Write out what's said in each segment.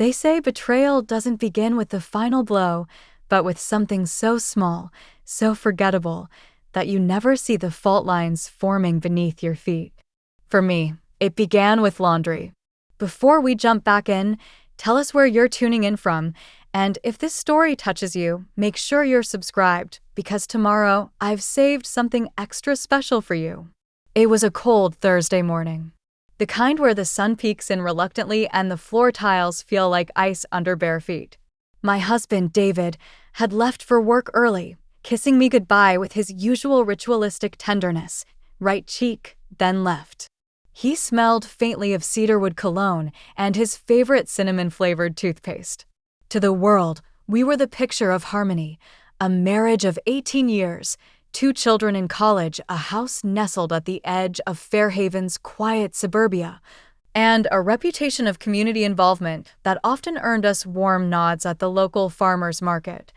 They say betrayal doesn't begin with the final blow, but with something so small, so forgettable, that you never see the fault lines forming beneath your feet. For me, it began with laundry. Before we jump back in, tell us where you're tuning in from, and if this story touches you, make sure you're subscribed, because tomorrow I've saved something extra special for you. It was a cold Thursday morning. The kind where the sun peeks in reluctantly and the floor tiles feel like ice under bare feet. My husband, David, had left for work early, kissing me goodbye with his usual ritualistic tenderness, right cheek, then left. He smelled faintly of cedarwood cologne and his favorite cinnamon-flavored toothpaste. To the world, we were the picture of harmony, a marriage of 18 years, 2 children in college, a house nestled at the edge of Fairhaven's quiet suburbia, and a reputation of community involvement that often earned us warm nods at the local farmers market.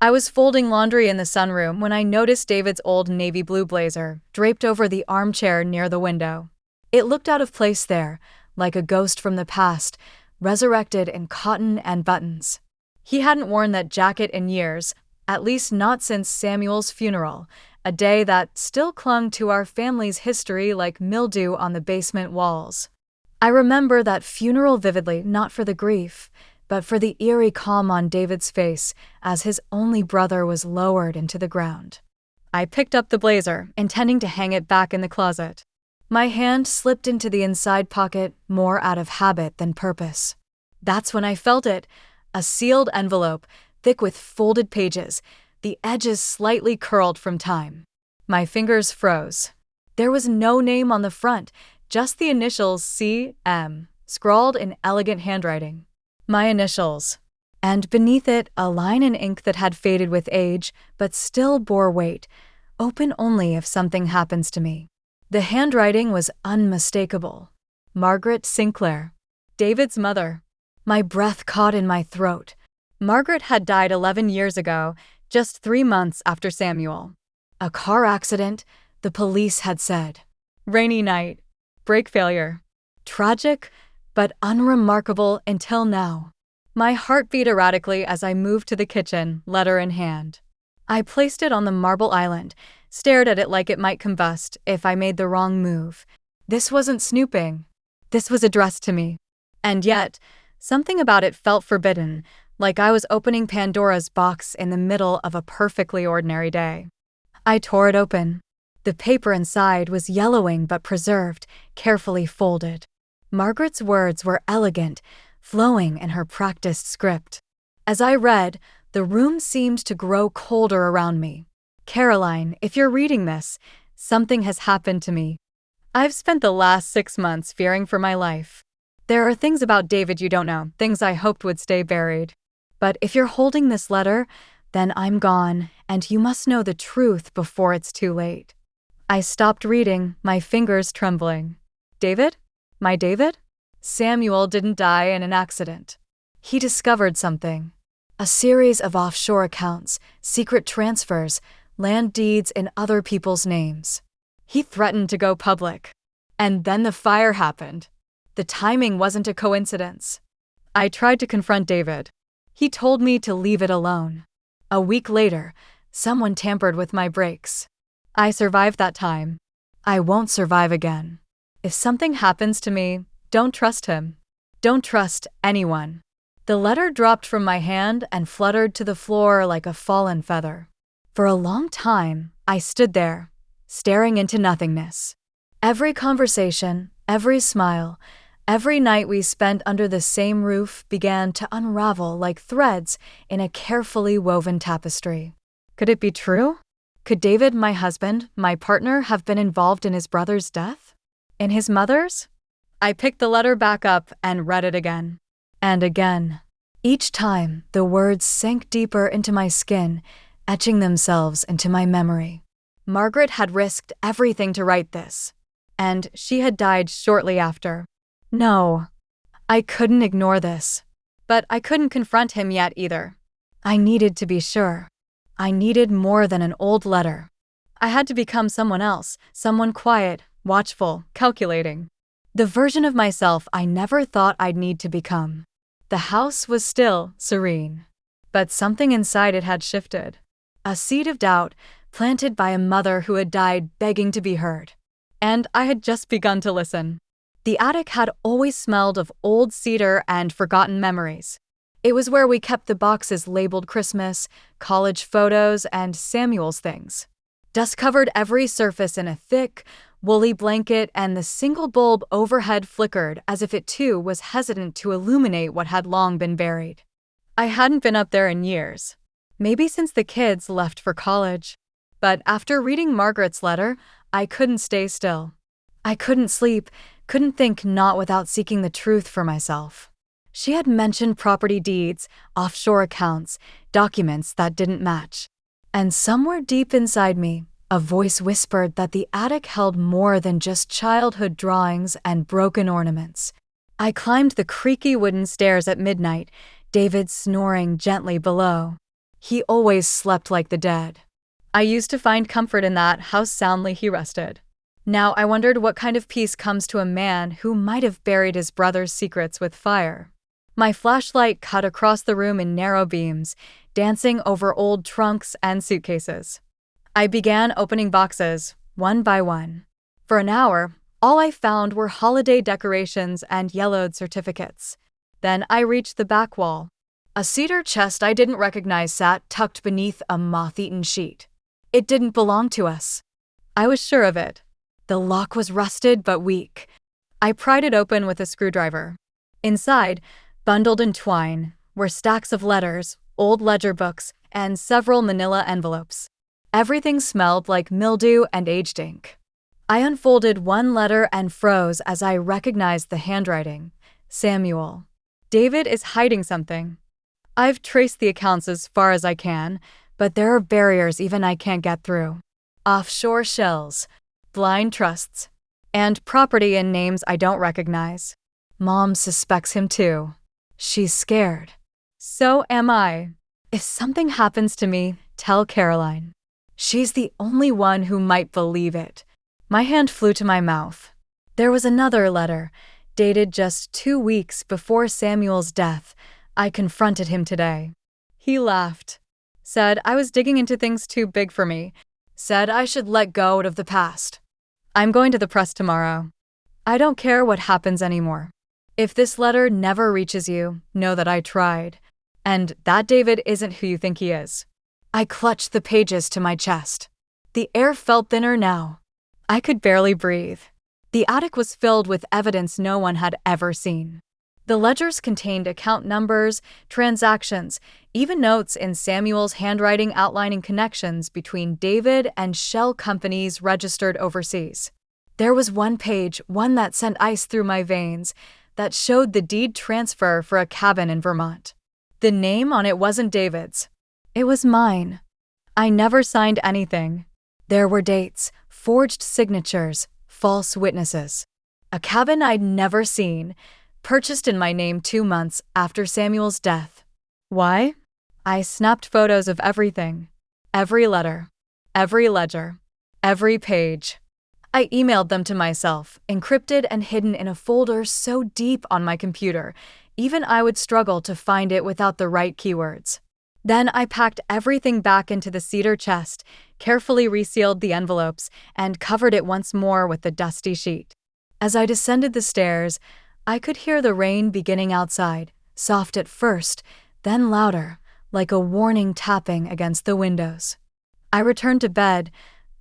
I was folding laundry in the sunroom when I noticed David's old navy blue blazer draped over the armchair near the window. It looked out of place there, like a ghost from the past, resurrected in cotton and buttons. He hadn't worn that jacket in years, at least not since Samuel's funeral, a day that still clung to our family's history like mildew on the basement walls. I remember that funeral vividly, not for the grief, but for the eerie calm on David's face as his only brother was lowered into the ground. I picked up the blazer, intending to hang it back in the closet. My hand slipped into the inside pocket more out of habit than purpose. That's when I felt it, a sealed envelope, thick with folded pages, the edges slightly curled from time. My fingers froze. There was no name on the front, just the initials C.M., scrawled in elegant handwriting. My initials. And beneath it, a line in ink that had faded with age, but still bore weight, open only if something happens to me. The handwriting was unmistakable. Margaret Sinclair, David's mother. My breath caught in my throat. Margaret had died 11 years ago, just 3 months after Samuel. A car accident, the police had said. Rainy night. Brake failure. Tragic, but unremarkable until now. My heart beat erratically as I moved to the kitchen, letter in hand. I placed it on the marble island, stared at it like it might combust if I made the wrong move. This wasn't snooping. This was addressed to me. And yet, something about it felt forbidden, like I was opening Pandora's box in the middle of a perfectly ordinary day. I tore it open. The paper inside was yellowing but preserved, carefully folded. Margaret's words were elegant, flowing in her practiced script. As I read, the room seemed to grow colder around me. Caroline, if you're reading this, something has happened to me. I've spent the last 6 months fearing for my life. There are things about David you don't know, things I hoped would stay buried. But if you're holding this letter, then I'm gone, and you must know the truth before it's too late. I stopped reading, my fingers trembling. David? My David? Samuel didn't die in an accident. He discovered something. A series of offshore accounts, secret transfers, land deeds in other people's names. He threatened to go public. And then the fire happened. The timing wasn't a coincidence. I tried to confront David. He told me to leave it alone. A week later, someone tampered with my brakes. I survived that time. I won't survive again. If something happens to me, don't trust him. Don't trust anyone. The letter dropped from my hand and fluttered to the floor like a fallen feather. For a long time, I stood there, staring into nothingness. Every conversation, every smile, every night we spent under the same roof began to unravel like threads in a carefully woven tapestry. Could it be true? Could David, my husband, my partner, have been involved in his brother's death? In his mother's? I picked the letter back up and read it again. And again. Each time, the words sank deeper into my skin, etching themselves into my memory. Margaret had risked everything to write this. And she had died shortly after. No, I couldn't ignore this. But I couldn't confront him yet either. I needed to be sure. I needed more than an old letter. I had to become someone else, someone quiet, watchful, calculating. The version of myself I never thought I'd need to become. The house was still serene, but something inside it had shifted. A seed of doubt, planted by a mother who had died begging to be heard. And I had just begun to listen. The attic had always smelled of old cedar and forgotten memories. It was where we kept the boxes labeled Christmas, college photos, and Samuel's things. Dust covered every surface in a thick, woolly blanket, and the single bulb overhead flickered as if it too was hesitant to illuminate what had long been buried. I hadn't been up there in years, maybe since the kids left for college. But after reading Margaret's letter, I couldn't stay still. I couldn't sleep, couldn't think, not without seeking the truth for myself. She had mentioned property deeds, offshore accounts, documents that didn't match. And somewhere deep inside me, a voice whispered that the attic held more than just childhood drawings and broken ornaments. I climbed the creaky wooden stairs at midnight, David snoring gently below. He always slept like the dead. I used to find comfort in that, how soundly he rested. Now I wondered what kind of peace comes to a man who might have buried his brother's secrets with fire. My flashlight cut across the room in narrow beams, dancing over old trunks and suitcases. I began opening boxes, one by one. For an hour, all I found were holiday decorations and yellowed certificates. Then I reached the back wall. A cedar chest I didn't recognize sat tucked beneath a moth-eaten sheet. It didn't belong to us. I was sure of it. The lock was rusted but weak. I pried it open with a screwdriver. Inside, bundled in twine, were stacks of letters, old ledger books, and several manila envelopes. Everything smelled like mildew and aged ink. I unfolded one letter and froze as I recognized the handwriting. Samuel. David is hiding something. I've traced the accounts as far as I can, but there are barriers even I can't get through. Offshore shells, blind trusts, and property in names I don't recognize. Mom suspects him too. She's scared. So am I. If something happens to me, tell Caroline. She's the only one who might believe it. My hand flew to my mouth. There was another letter, dated just 2 weeks before Samuel's death. I confronted him today. He laughed. Said I was digging into things too big for me. Said I should let go of the past. I'm going to the press tomorrow. I don't care what happens anymore. If this letter never reaches you, know that I tried. And that David isn't who you think he is. I clutched the pages to my chest. The air felt thinner now. I could barely breathe. The attic was filled with evidence no one had ever seen. The ledgers contained account numbers, transactions, even notes in Samuel's handwriting outlining connections between David and shell companies registered overseas. There was one page, one that sent ice through my veins, that showed the deed transfer for a cabin in Vermont. The name on it wasn't David's. It was mine. I never signed anything. There were dates, forged signatures, false witnesses. A cabin I'd never seen, purchased in my name 2 months after Samuel's death. Why? I snapped photos of everything. Every letter. Every ledger. Every page. I emailed them to myself, encrypted and hidden in a folder so deep on my computer, even I would struggle to find it without the right keywords. Then I packed everything back into the cedar chest, carefully resealed the envelopes, and covered it once more with the dusty sheet. As I descended the stairs, I could hear the rain beginning outside, soft at first, then louder, like a warning tapping against the windows. I returned to bed,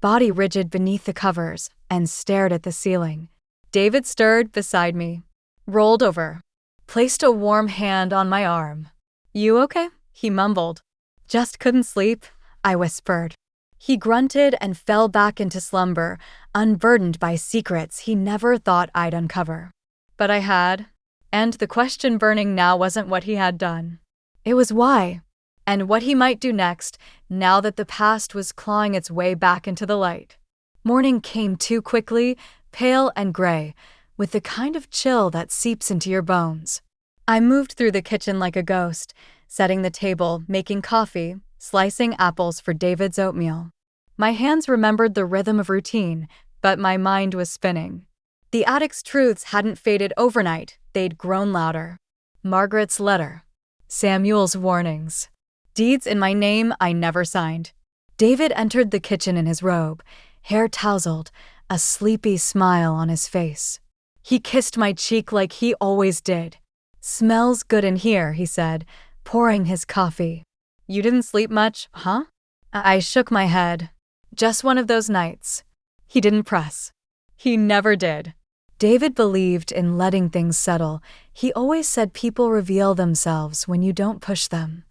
body rigid beneath the covers, and stared at the ceiling. David stirred beside me, rolled over, placed a warm hand on my arm. "You okay?" he mumbled. "Just couldn't sleep," I whispered. He grunted and fell back into slumber, unburdened by secrets he never thought I'd uncover. But I had, and the question burning now wasn't what he had done. It was why, and what he might do next, now that the past was clawing its way back into the light. Morning came too quickly, pale and gray, with the kind of chill that seeps into your bones. I moved through the kitchen like a ghost, setting the table, making coffee, slicing apples for David's oatmeal. My hands remembered the rhythm of routine, but my mind was spinning. The attic's truths hadn't faded overnight, they'd grown louder. Margaret's letter. Samuel's warnings. Deeds in my name I never signed. David entered the kitchen in his robe, hair tousled, a sleepy smile on his face. He kissed my cheek like he always did. "Smells good in here," he said, pouring his coffee. "You didn't sleep much, huh?" I shook my head. "Just one of those nights." He didn't press. He never did. David believed in letting things settle. He always said people reveal themselves when you don't push them.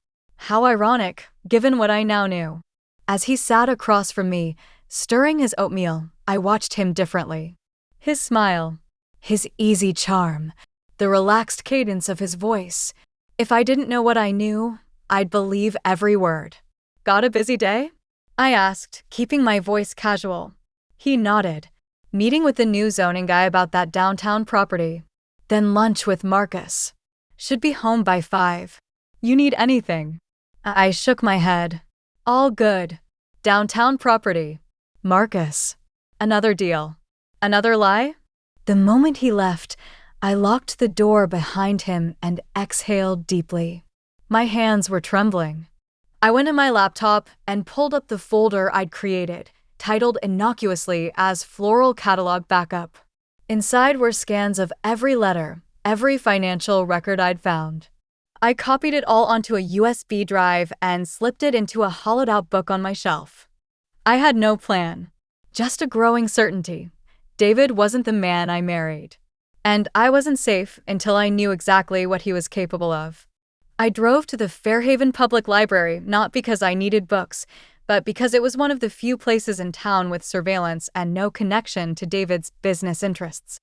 How ironic, given what I now knew. As he sat across from me, stirring his oatmeal, I watched him differently. His smile, his easy charm, the relaxed cadence of his voice. If I didn't know what I knew, I'd believe every word. "Got a busy day?" I asked, keeping my voice casual. He nodded. "Meeting with the new zoning guy about that downtown property. Then lunch with Marcus. Should be home by 5. You need anything?" I shook my head. "All good. Downtown property. Marcus. Another deal. Another lie?" The moment he left, I locked the door behind him and exhaled deeply. My hands were trembling. I went to my laptop and pulled up the folder I'd created, titled innocuously as Floral Catalog Backup. Inside were scans of every letter, every financial record I'd found. I copied it all onto a USB drive and slipped it into a hollowed-out book on my shelf. I had no plan, just a growing certainty. David wasn't the man I married. And I wasn't safe until I knew exactly what he was capable of. I drove to the Fairhaven Public Library not because I needed books, but because it was one of the few places in town with surveillance and no connection to David's business interests.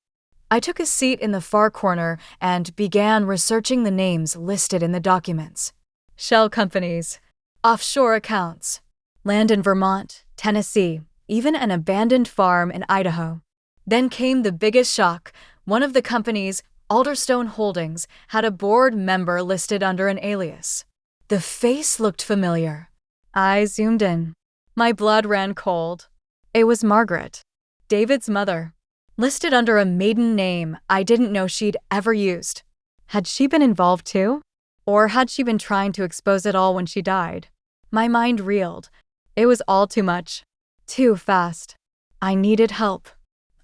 I took a seat in the far corner and began researching the names listed in the documents. Shell companies, offshore accounts, land in Vermont, Tennessee, even an abandoned farm in Idaho. Then came the biggest shock. One of the companies, Alderstone Holdings, had a board member listed under an alias. The face looked familiar. I zoomed in. My blood ran cold. It was Margaret, David's mother, listed under a maiden name I didn't know she'd ever used. Had she been involved too? Or had she been trying to expose it all when she died? My mind reeled. It was all too much. Too fast. I needed help.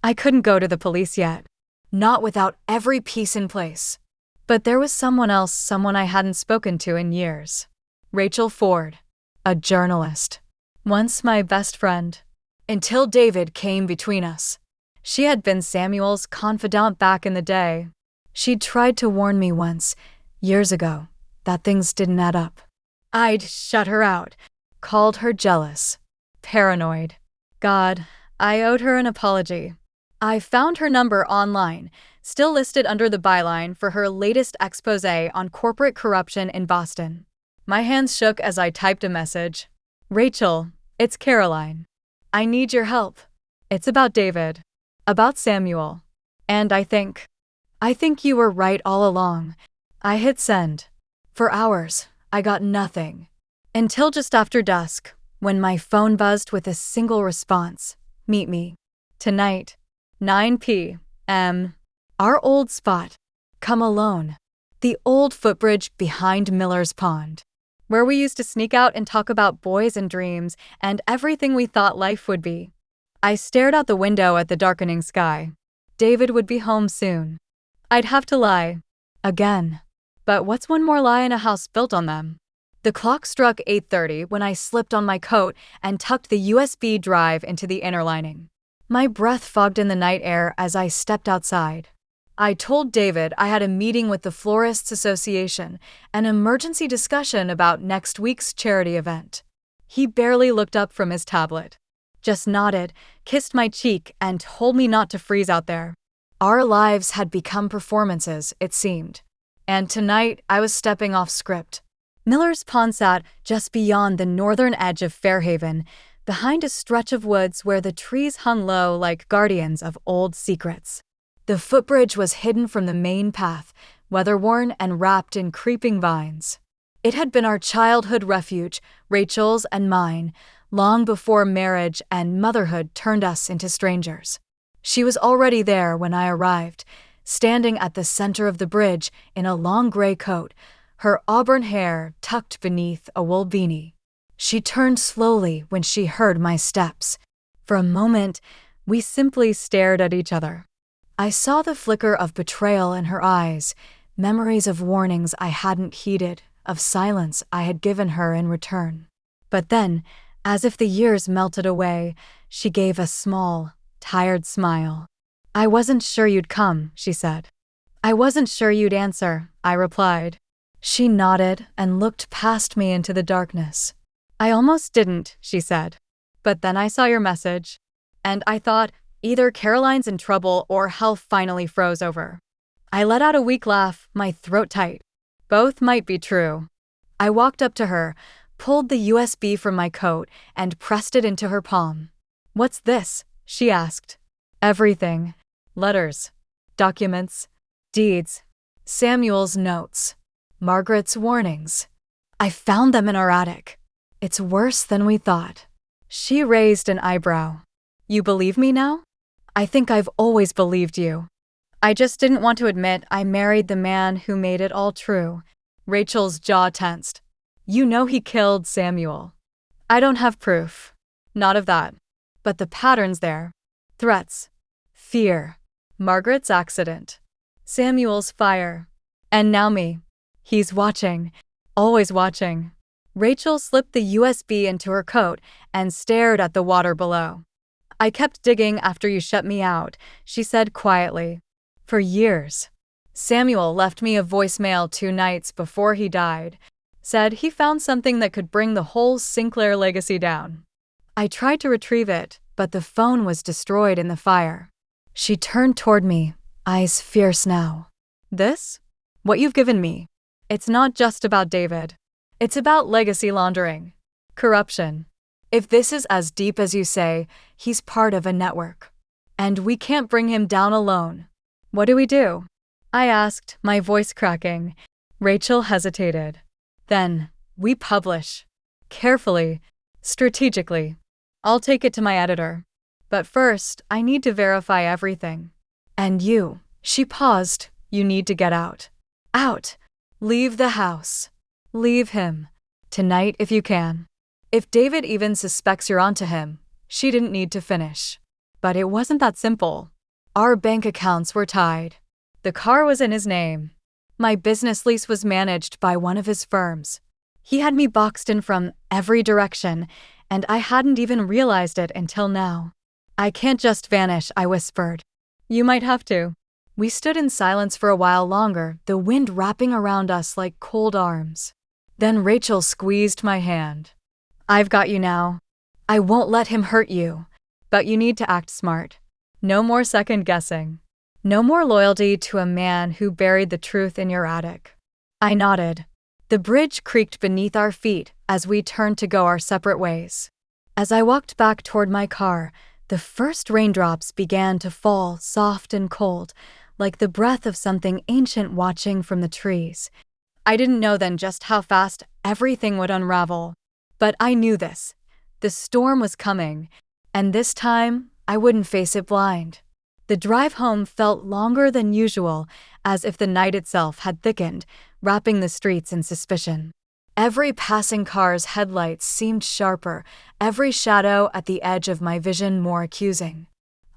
I couldn't go to the police yet. Not without every piece in place. But there was someone else, someone I hadn't spoken to in years. Rachel Ford, a journalist. Once my best friend. Until David came between us. She had been Samuel's confidant back in the day. She'd tried to warn me once, years ago, that things didn't add up. I'd shut her out, called her jealous, paranoid. God, I owed her an apology. I found her number online, still listed under the byline for her latest exposé on corporate corruption in Boston. My hands shook as I typed a message. "Rachel, it's Caroline. I need your help. It's about David. About Samuel. And I think you were right all along." I hit send. For hours, I got nothing. Until just after dusk, when my phone buzzed with a single response. "Meet me. Tonight. 9 p.m. Our old spot. Come alone." The old footbridge behind Miller's Pond. Where we used to sneak out and talk about boys and dreams and everything we thought life would be. I stared out the window at the darkening sky. David would be home soon. I'd have to lie. Again. But what's one more lie in a house built on them? The clock struck 8:30 when I slipped on my coat and tucked the USB drive into the inner lining. My breath fogged in the night air as I stepped outside. I told David I had a meeting with the Florists Association, an emergency discussion about next week's charity event. He barely looked up from his tablet. Just nodded, kissed my cheek, and told me not to freeze out there. Our lives had become performances, it seemed. And tonight, I was stepping off script. Miller's Pond sat just beyond the northern edge of Fairhaven, behind a stretch of woods where the trees hung low like guardians of old secrets. The footbridge was hidden from the main path, weather-worn and wrapped in creeping vines. It had been our childhood refuge, Rachel's and mine, long before marriage and motherhood turned us into strangers. She was already there when I arrived, standing at the center of the bridge in a long gray coat, her auburn hair tucked beneath a wool beanie. She turned slowly when she heard my steps. For a moment, we simply stared at each other. I saw the flicker of betrayal in her eyes, memories of warnings I hadn't heeded, of silence I had given her in return. But then, as if the years melted away, she gave a small, tired smile. "I wasn't sure you'd come," she said. "I wasn't sure you'd answer," I replied. She nodded and looked past me into the darkness. "I almost didn't," she said. "But then I saw your message. And I thought, either Caroline's in trouble or hell finally froze over." I let out a weak laugh, my throat tight. Both might be true. I walked up to her, pulled the USB from my coat, and pressed it into her palm. "What's this?" she asked. "Everything. Letters. Documents. Deeds. Samuel's notes. Margaret's warnings. I found them in our attic. It's worse than we thought." She raised an eyebrow. "You believe me now?" "I think I've always believed you. I just didn't want to admit I married the man who made it all true." Rachel's jaw tensed. "You know he killed Samuel." "I don't have proof. Not of that. But the pattern's there. Threats. Fear. Margaret's accident. Samuel's fire. And now me. He's watching. Always watching." Rachel slipped the USB into her coat and stared at the water below. "I kept digging after you shut me out," she said quietly. "For years. Samuel left me a voicemail 2 nights before he died. Said he found something that could bring the whole Sinclair legacy down. I tried to retrieve it, but the phone was destroyed in the fire." She turned toward me, eyes fierce now. "This? What you've given me? It's not just about David. It's about legacy laundering. Corruption. If this is as deep as you say, he's part of a network. And we can't bring him down alone. What do we do?" I asked, my voice cracking. Rachel hesitated. "Then, we publish. Carefully. Strategically. I'll take it to my editor. But first, I need to verify everything. And you," she paused, "you need to get out. Out. Leave the house. Leave him. Tonight if you can. If David even suspects you're onto him," she didn't need to finish. But it wasn't that simple. Our bank accounts were tied. The car was in his name. My business lease was managed by one of his firms. He had me boxed in from every direction, and I hadn't even realized it until now. "I can't just vanish," I whispered. "You might have to." We stood in silence for a while longer, the wind wrapping around us like cold arms. Then Rachel squeezed my hand. "I've got you now. I won't let him hurt you. But you need to act smart. No more second guessing. No more loyalty to a man who buried the truth in your attic." I nodded. The bridge creaked beneath our feet as we turned to go our separate ways. As I walked back toward my car, the first raindrops began to fall soft and cold, like the breath of something ancient watching from the trees. I didn't know then just how fast everything would unravel. But I knew this. The storm was coming, and this time I wouldn't face it blind. The drive home felt longer than usual, as if the night itself had thickened, wrapping the streets in suspicion. Every passing car's headlights seemed sharper, every shadow at the edge of my vision more accusing.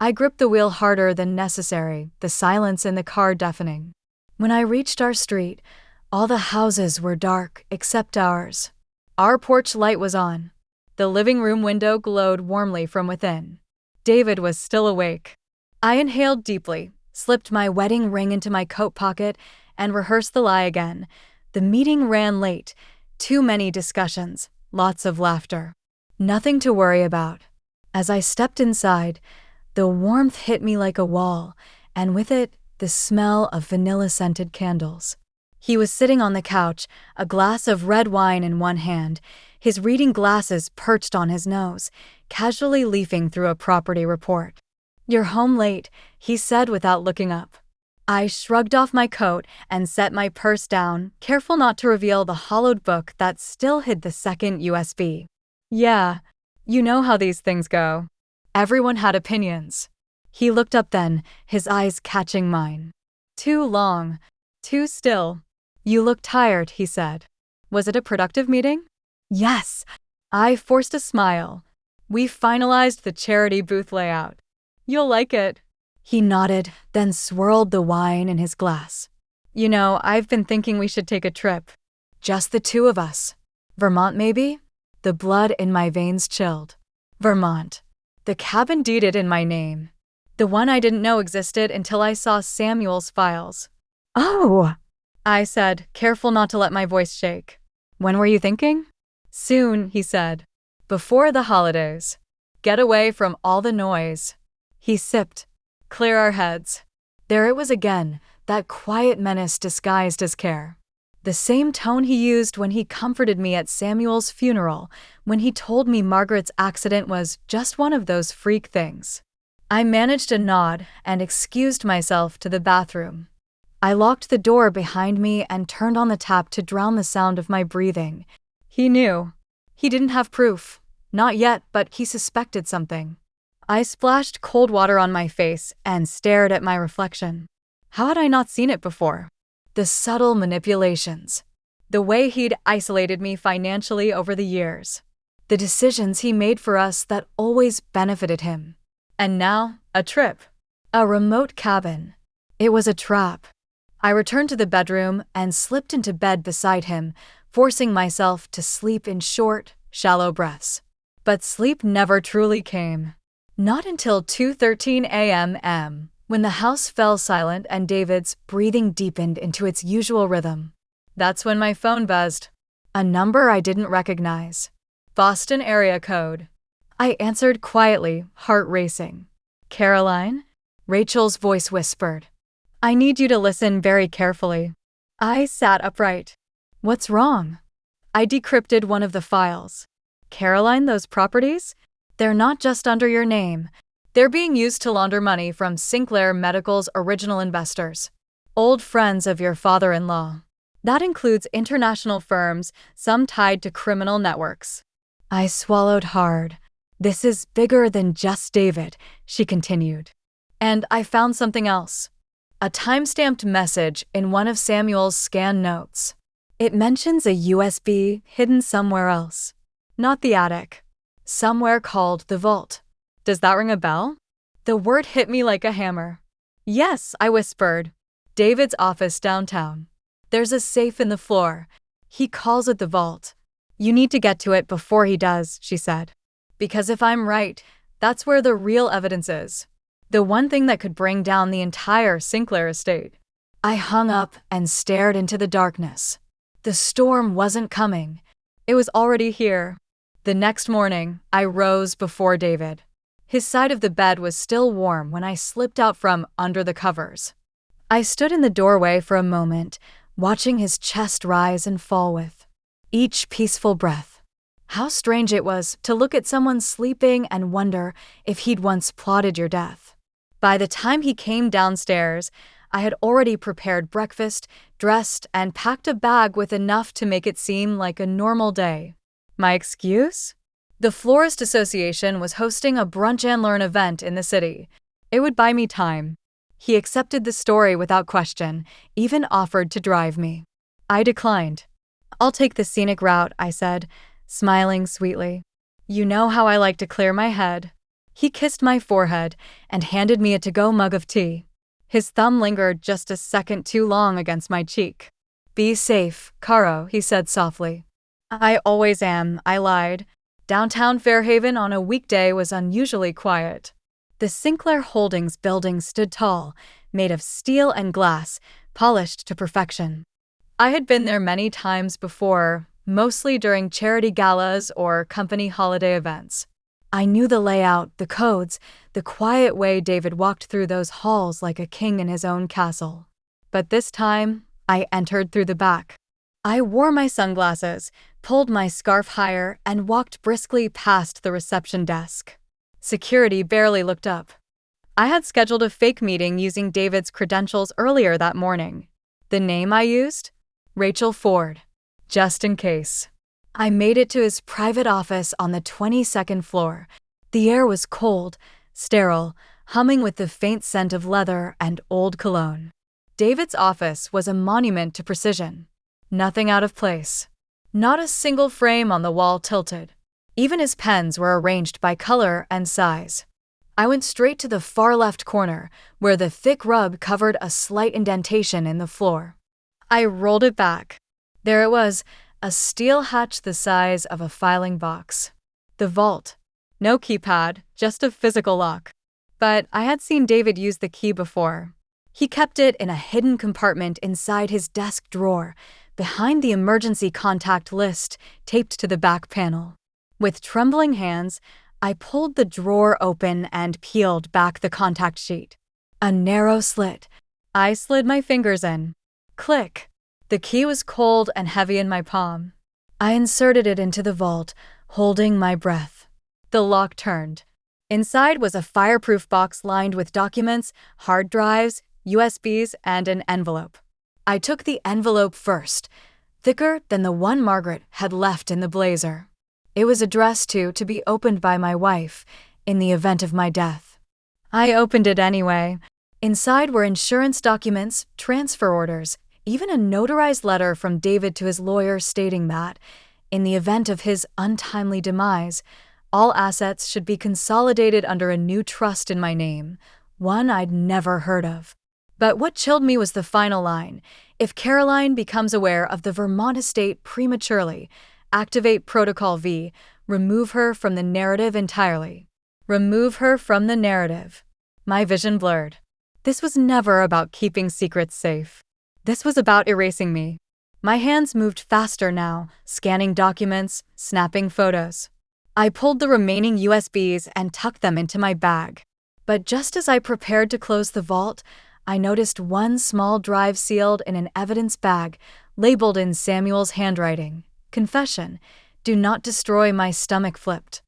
I gripped the wheel harder than necessary, the silence in the car deafening. When I reached our street, all the houses were dark except ours. Our porch light was on. The living room window glowed warmly from within. David was still awake. I inhaled deeply, slipped my wedding ring into my coat pocket, and rehearsed the lie again. The meeting ran late. Too many discussions, lots of laughter. Nothing to worry about. As I stepped inside, the warmth hit me like a wall, and with it, the smell of vanilla-scented candles. He was sitting on the couch, a glass of red wine in one hand, his reading glasses perched on his nose, casually leafing through a property report. "You're home late," he said without looking up. I shrugged off my coat and set my purse down, careful not to reveal the hollowed book that still hid the second USB. "Yeah, you know how these things go. Everyone had opinions." He looked up then, his eyes catching mine. Too long. Too still. You look tired, he said. Was it a productive meeting? Yes. I forced a smile. We finalized the charity booth layout. You'll like it. He nodded, then swirled the wine in his glass. You know, I've been thinking we should take a trip. Just the two of us. Vermont, maybe? The blood in my veins chilled. Vermont. The cabin deeded in my name. The one I didn't know existed until I saw Samuel's files. Oh! I said, careful not to let my voice shake. When were you thinking? Soon, he said. Before the holidays. Get away from all the noise. He sipped. Clear our heads. There it was again, that quiet menace disguised as care. The same tone he used when he comforted me at Samuel's funeral, when he told me Margaret's accident was just one of those freak things. I managed a nod and excused myself to the bathroom. I locked the door behind me and turned on the tap to drown the sound of my breathing. He knew. He didn't have proof. Not yet, but he suspected something. I splashed cold water on my face and stared at my reflection. How had I not seen it before? The subtle manipulations. The way he'd isolated me financially over the years. The decisions he made for us that always benefited him. And now, a trip. A remote cabin. It was a trap. I returned to the bedroom and slipped into bed beside him, forcing myself to sleep in short, shallow breaths. But sleep never truly came. Not until 2:13 a.m., when the house fell silent and David's breathing deepened into its usual rhythm. That's when my phone buzzed. A number I didn't recognize. Boston area code. I answered quietly, heart racing. Caroline? Rachel's voice whispered. I need you to listen very carefully. I sat upright. What's wrong? I decrypted one of the files. Caroline, those properties? They're not just under your name. They're being used to launder money from Sinclair Medical's original investors. Old friends of your father-in-law. That includes international firms, some tied to criminal networks. I swallowed hard. This is bigger than just David, she continued. And I found something else. A time-stamped message in one of Samuel's scanned notes. It mentions a USB hidden somewhere else. Not the attic. Somewhere called the vault. Does that ring a bell? The word hit me like a hammer. Yes, I whispered. David's office downtown. There's a safe in the floor. He calls it the vault. You need to get to it before he does, she said. Because if I'm right, that's where the real evidence is. The one thing that could bring down the entire Sinclair estate. I hung up and stared into the darkness. The storm wasn't coming. It was already here. The next morning, I rose before David. His side of the bed was still warm when I slipped out from under the covers. I stood in the doorway for a moment, watching his chest rise and fall with each peaceful breath. How strange it was to look at someone sleeping and wonder if he'd once plotted your death. By the time he came downstairs, I had already prepared breakfast, dressed, and packed a bag with enough to make it seem like a normal day. My excuse? The Florist Association was hosting a brunch and learn event in the city. It would buy me time. He accepted the story without question, even offered to drive me. I declined. I'll take the scenic route, I said, smiling sweetly. You know how I like to clear my head. He kissed my forehead and handed me a to-go mug of tea. His thumb lingered just a second too long against my cheek. Be safe, Caro, he said softly. I always am, I lied. Downtown Fairhaven on a weekday was unusually quiet. The Sinclair Holdings building stood tall, made of steel and glass, polished to perfection. I had been there many times before, mostly during charity galas or company holiday events. I knew the layout, the codes, the quiet way David walked through those halls like a king in his own castle. But this time, I entered through the back. I wore my sunglasses, pulled my scarf higher, and walked briskly past the reception desk. Security barely looked up. I had scheduled a fake meeting using David's credentials earlier that morning. The name I used? Rachel Ford. Just in case. I made it to his private office on the 22nd floor. The air was cold, sterile, humming with the faint scent of leather and old cologne. David's office was a monument to precision. Nothing out of place. Not a single frame on the wall tilted. Even his pens were arranged by color and size. I went straight to the far left corner, where the thick rug covered a slight indentation in the floor. I rolled it back. There it was, a steel hatch the size of a filing box. The vault. No keypad, just a physical lock. But I had seen David use the key before. He kept it in a hidden compartment inside his desk drawer, behind the emergency contact list taped to the back panel. With trembling hands, I pulled the drawer open and peeled back the contact sheet. A narrow slit. I slid my fingers in. Click. The key was cold and heavy in my palm. I inserted it into the vault, holding my breath. The lock turned. Inside was a fireproof box lined with documents, hard drives, USBs, and an envelope. I took the envelope first, thicker than the one Margaret had left in the blazer. It was addressed to be opened by my wife, in the event of my death. I opened it anyway. Inside were insurance documents, transfer orders, even a notarized letter from David to his lawyer stating that, in the event of his untimely demise, all assets should be consolidated under a new trust in my name, one I'd never heard of. But what chilled me was the final line: if Caroline becomes aware of the Vermont estate prematurely, activate Protocol V, remove her from the narrative entirely. Remove her from the narrative. My vision blurred. This was never about keeping secrets safe. This was about erasing me. My hands moved faster now, scanning documents, snapping photos. I pulled the remaining USBs and tucked them into my bag. But just as I prepared to close the vault, I noticed one small drive sealed in an evidence bag, labeled in Samuel's handwriting. Confession. Do not destroy. My stomach flipped.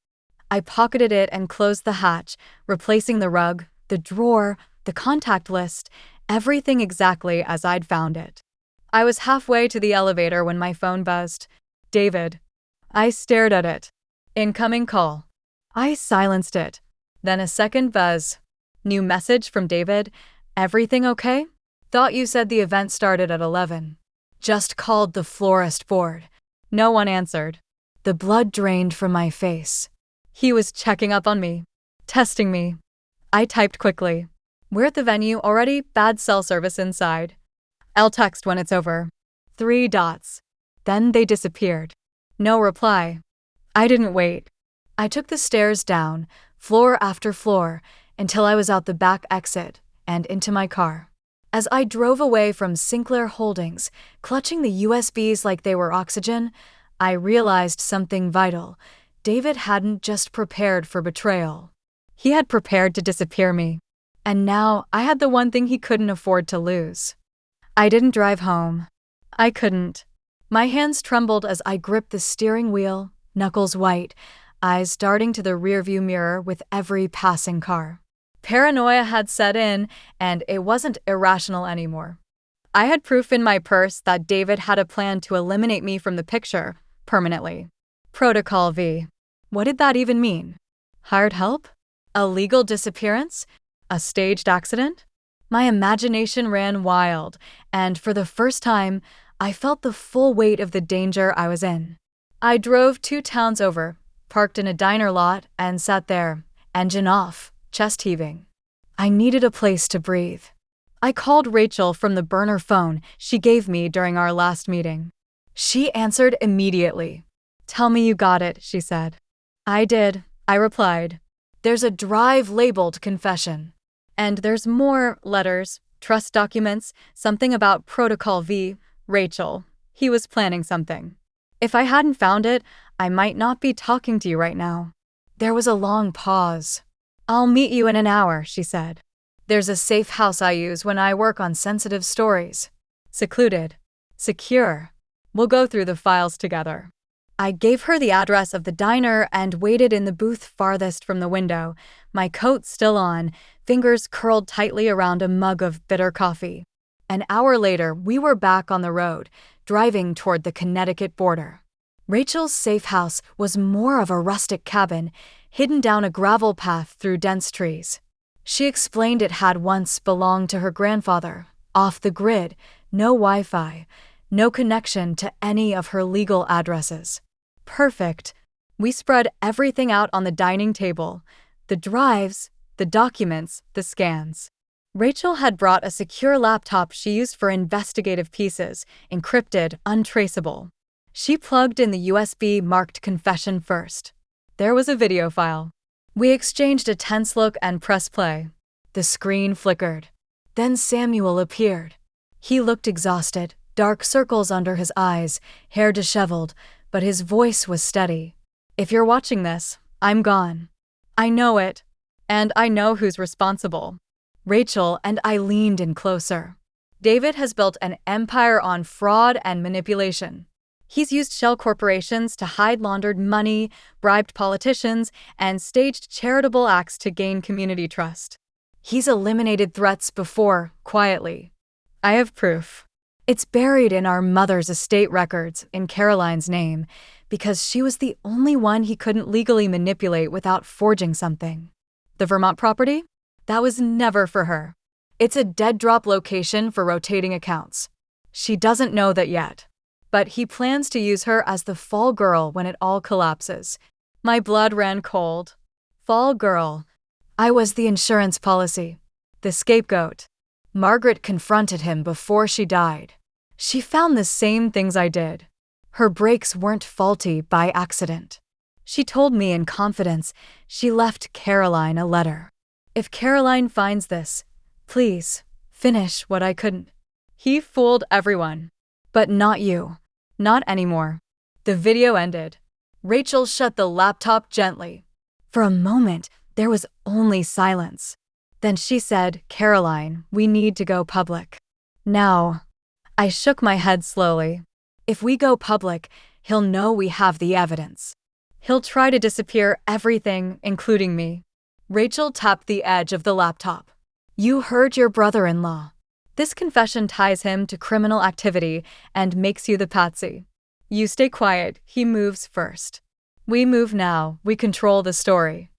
I pocketed it and closed the hatch, replacing the rug, the drawer, the contact list, everything exactly as I'd found it. I was halfway to the elevator when my phone buzzed. David. I stared at it. Incoming call. I silenced it. Then a second buzz. New message from David. Everything okay? Thought you said the event started at 11. Just called the florist board. No one answered. The blood drained from my face. He was checking up on me. Testing me. I typed quickly. We're at the venue already. Bad cell service inside. I'll text when it's over. 3 dots. Then they disappeared. No reply. I didn't wait. I took the stairs down, floor after floor, until I was out the back exit and into my car. As I drove away from Sinclair Holdings, clutching the USBs like they were oxygen, I realized something vital. David hadn't just prepared for betrayal. He had prepared to disappear me. And now I had the one thing he couldn't afford to lose. I didn't drive home. I couldn't. My hands trembled as I gripped the steering wheel, knuckles white, eyes darting to the rearview mirror with every passing car. Paranoia had set in, and it wasn't irrational anymore. I had proof in my purse that David had a plan to eliminate me from the picture, permanently. Protocol V. What did that even mean? Hired help? A legal disappearance? A staged accident? My imagination ran wild, and for the first time, I felt the full weight of the danger I was in. I drove 2 towns over, parked in a diner lot, and sat there, engine off, chest heaving. I needed a place to breathe. I called Rachel from the burner phone she gave me during our last meeting. She answered immediately. Tell me you got it, she said. I did, I replied. There's a drive labeled confession. And there's more letters, trust documents, something about Protocol V. Rachel. He was planning something. If I hadn't found it, I might not be talking to you right now. There was a long pause. I'll meet you in an hour, she said. There's a safe house I use when I work on sensitive stories. Secluded. Secure. We'll go through the files together. I gave her the address of the diner and waited in the booth farthest from the window, my coat still on, fingers curled tightly around a mug of bitter coffee. An hour later, we were back on the road, driving toward the Connecticut border. Rachel's safe house was more of a rustic cabin, hidden down a gravel path through dense trees. She explained it had once belonged to her grandfather, Off the grid, no Wi-Fi, no connection to any of her legal addresses. Perfect. We spread everything out on the dining table. The drives, the documents, the scans. Rachel had brought a secure laptop she used for investigative pieces, encrypted, untraceable. She plugged in the USB-marked confession first. There was a video file. We exchanged a tense look and pressed play. The screen flickered. Then Samuel appeared. He looked exhausted, dark circles under his eyes, hair disheveled, but his voice was steady. If you're watching this, I'm gone. I know it. And I know who's responsible. Rachel and I leaned in closer. David has built an empire on fraud and manipulation. He's used shell corporations to hide laundered money, bribed politicians, and staged charitable acts to gain community trust. He's eliminated threats before, quietly. I have proof. It's buried in our mother's estate records in Caroline's name, because she was the only one he couldn't legally manipulate without forging something. The Vermont property? That was never for her. It's a dead-drop location for rotating accounts. She doesn't know that yet. But he plans to use her as the fall girl when it all collapses. My blood ran cold. Fall girl. I was the insurance policy. The scapegoat. Margaret confronted him before she died. She found the same things I did. Her brakes weren't faulty by accident. She told me in confidence she left Caroline a letter. If Caroline finds this, please, finish what I couldn't. He fooled everyone. But not you. Not anymore. The video ended. Rachel shut the laptop gently. For a moment, there was only silence. Then she said, Caroline, we need to go public. Now. I shook my head slowly. If we go public, he'll know we have the evidence. He'll try to disappear everything, including me. Rachel tapped the edge of the laptop. You heard your brother-in-law. This confession ties him to criminal activity and makes you the patsy. You stay quiet, he moves first. We move now, we control the story.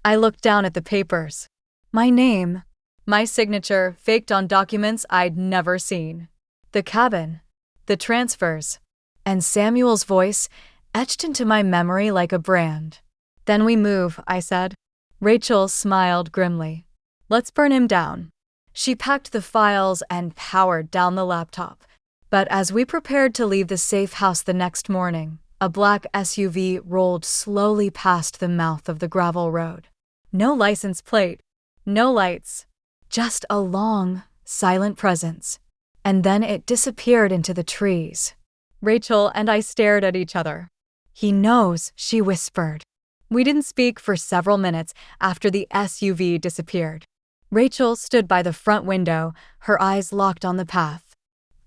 I looked down at the papers. My name, my signature faked on documents I'd never seen. The cabin, the transfers, and Samuel's voice etched into my memory like a brand. Then we move, I said. Rachel smiled grimly. Let's burn him down. She packed the files and powered down the laptop. But as we prepared to leave the safe house the next morning, a black SUV rolled slowly past the mouth of the gravel road. No license plate, no lights, just a long, silent presence. And then it disappeared into the trees. Rachel and I stared at each other. He knows, she whispered. We didn't speak for several minutes after the SUV disappeared. Rachel stood by the front window, her eyes locked on the path.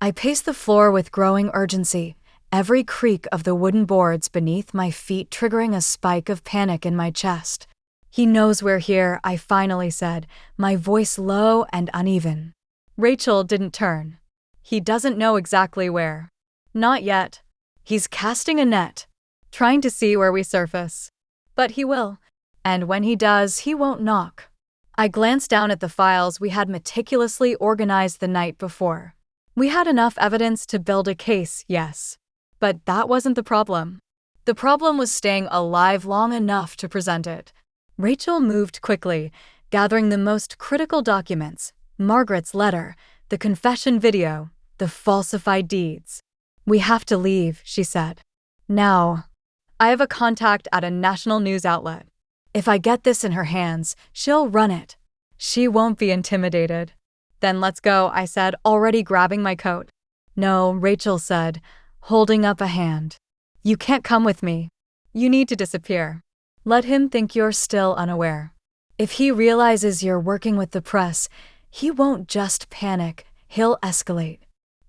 I paced the floor with growing urgency, every creak of the wooden boards beneath my feet triggering a spike of panic in my chest. He knows we're here, I finally said, my voice low and uneven. Rachel didn't turn. He doesn't know exactly where. Not yet. He's casting a net, trying to see where we surface. But he will. And when he does, he won't knock. I glanced down at the files we had meticulously organized the night before. We had enough evidence to build a case, yes. But that wasn't the problem. The problem was staying alive long enough to present it. Rachel moved quickly, gathering the most critical documents, Margaret's letter, the confession video, the falsified deeds. We have to leave, she said. Now. I have a contact at a national news outlet. If I get this in her hands, she'll run it. She won't be intimidated. Then let's go, I said, already grabbing my coat. No, Rachel said, holding up a hand. You can't come with me. You need to disappear. Let him think you're still unaware. If he realizes you're working with the press, he won't just panic, he'll escalate.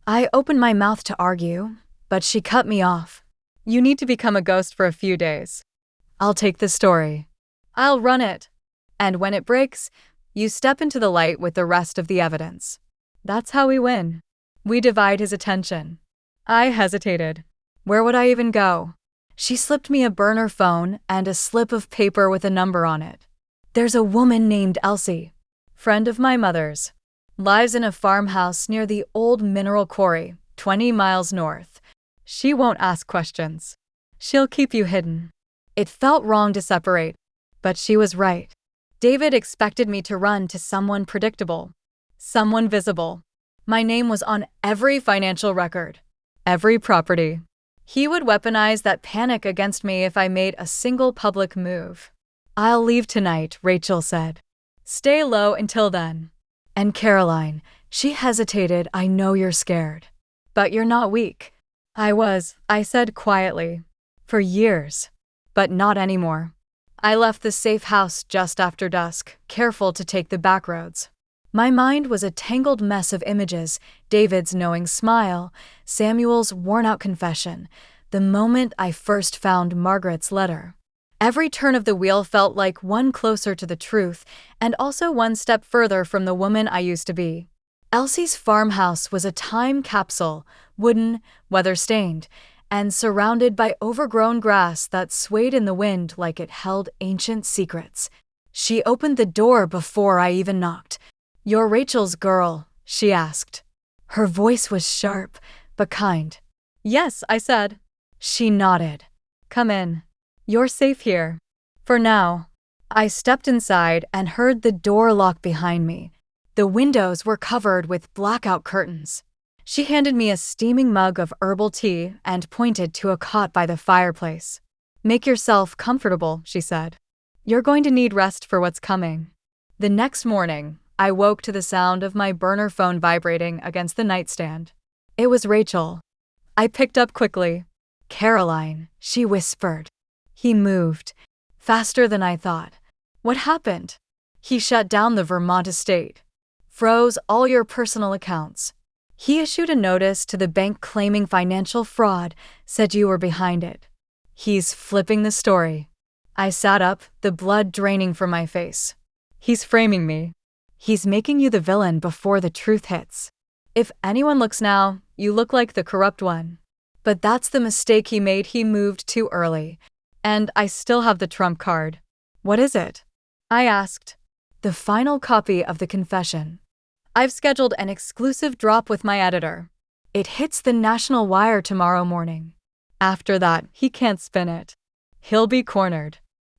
I opened my mouth to argue, but she cut me off. You need to become a ghost for a few days. I'll take the story. I'll run it. And when it breaks, you step into the light with the rest of the evidence. That's how we win. We divide his attention. I hesitated. Where would I even go? She slipped me a burner phone and a slip of paper with a number on it. There's a woman named Elsie, friend of my mother's. Lives in a farmhouse near the old mineral quarry, 20 miles north. She won't ask questions. She'll keep you hidden. It felt wrong to separate, but she was right. David expected me to run to someone predictable, someone visible. My name was on every financial record, every property. He would weaponize that panic against me if I made a single public move. "I'll leave tonight," Rachel said. "Stay low until then." And Caroline, she hesitated. "I know you're scared. But you're not weak." I said quietly. "For years. But not anymore." I left the safe house just after dusk, careful to take the back roads. My mind was a tangled mess of images: David's knowing smile, Samuel's worn-out confession, the moment I first found Margaret's letter. Every turn of the wheel felt like one closer to the truth, and also one step further from the woman I used to be. Elsie's farmhouse was a time capsule, wooden, weather-stained, and surrounded by overgrown grass that swayed in the wind like it held ancient secrets. She opened the door before I even knocked. "You're Rachel's girl?" she asked. Her voice was sharp, but kind. "Yes," I said. She nodded. "Come in. You're safe here. For now." I stepped inside and heard the door lock behind me. The windows were covered with blackout curtains. She handed me a steaming mug of herbal tea and pointed to a cot by the fireplace. "Make yourself comfortable," she said. "You're going to need rest for what's coming." The next morning, I woke to the sound of my burner phone vibrating against the nightstand. It was Rachel. I picked up quickly. "Caroline," she whispered. "He moved. Faster than I thought." "What happened?" "He shut down the Vermont estate. Froze all your personal accounts. He issued a notice to the bank claiming financial fraud, said you were behind it. He's flipping the story." I sat up, the blood draining from my face. "He's framing me. He's making you the villain before the truth hits. If anyone looks now, you look like the corrupt one. But that's the mistake he made. He moved too early. And I still have the trump card." "What is it?" I asked. "The final copy of the confession. I've scheduled an exclusive drop with my editor. It hits the National Wire tomorrow morning. After that, he can't spin it. He'll be cornered."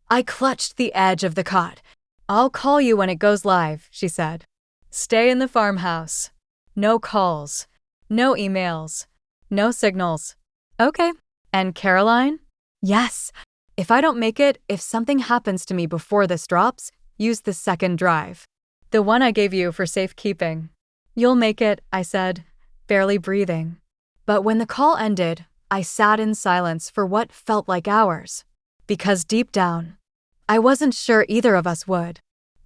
I clutched the edge of the cot. "I'll call you when it goes live," she said. "Stay in the farmhouse. No calls. No emails. No signals." "Okay." "And Caroline?" "Yes. If I don't make it, if something happens to me before this drops, use the second drive. The one I gave you for safekeeping." "You'll make it," I said, barely breathing. But when the call ended, I sat in silence for what felt like hours. Because deep down, I wasn't sure either of us would.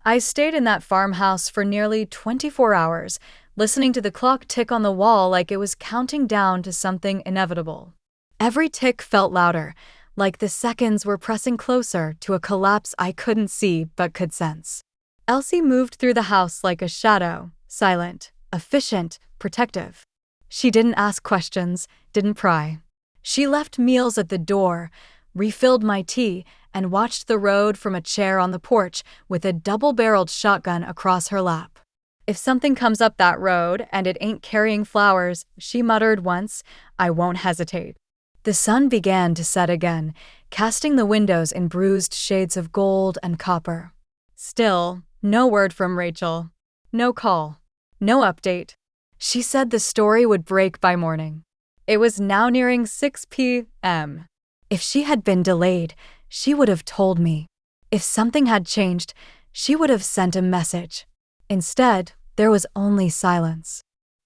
I stayed in that farmhouse for nearly 24 hours, listening to the clock tick on the wall like it was counting down to something inevitable. Every tick felt louder, like the seconds were pressing closer to a collapse I couldn't see but could sense. Elsie moved through the house like a shadow, silent, efficient, protective. She didn't ask questions, didn't pry. She left meals at the door, refilled my tea, and watched the road from a chair on the porch with a double-barreled shotgun across her lap. "If something comes up that road and it ain't carrying flowers," she muttered once, "I won't hesitate." The sun began to set again, casting the windows in bruised shades of gold and copper. Still, no word from Rachel. No call. No update. She said the story would break by morning. It was now nearing 6 p.m. If she had been delayed, she would have told me. If something had changed, she would have sent a message. Instead, there was only silence.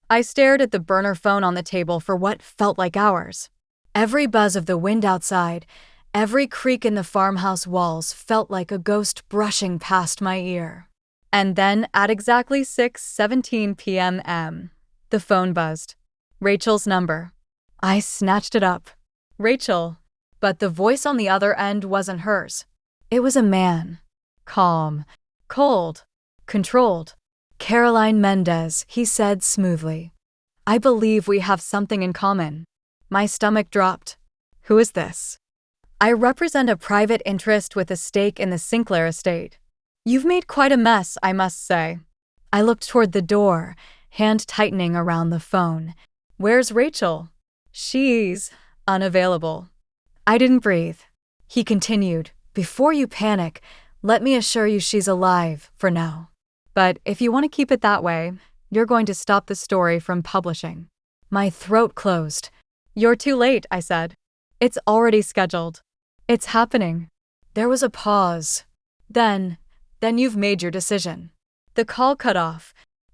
I stared at the burner phone on the table for what felt like hours. Every buzz of the wind outside, every creak in the farmhouse walls felt like a ghost brushing past my ear. And then, at exactly 6:17 p.m., the phone buzzed. Rachel's number. I snatched it up. Rachel. But the voice on the other end wasn't hers. It was a man. Calm. Cold. Controlled. "Caroline Mendez," he said smoothly. "I believe we have something in common." My stomach dropped. "Who is this?" "I represent a private interest with a stake in the Sinclair estate. You've made quite a mess, I must say." I looked toward the door, hand tightening around the phone. Where's Rachel? She's unavailable. I didn't breathe. He continued, before you panic, let me assure you she's alive for now. But if you want to keep it that way, you're going to stop the story from publishing. My throat closed. You're too late, I said. It's already scheduled. It's happening. There was a pause. Then you've made your decision. The call cut off.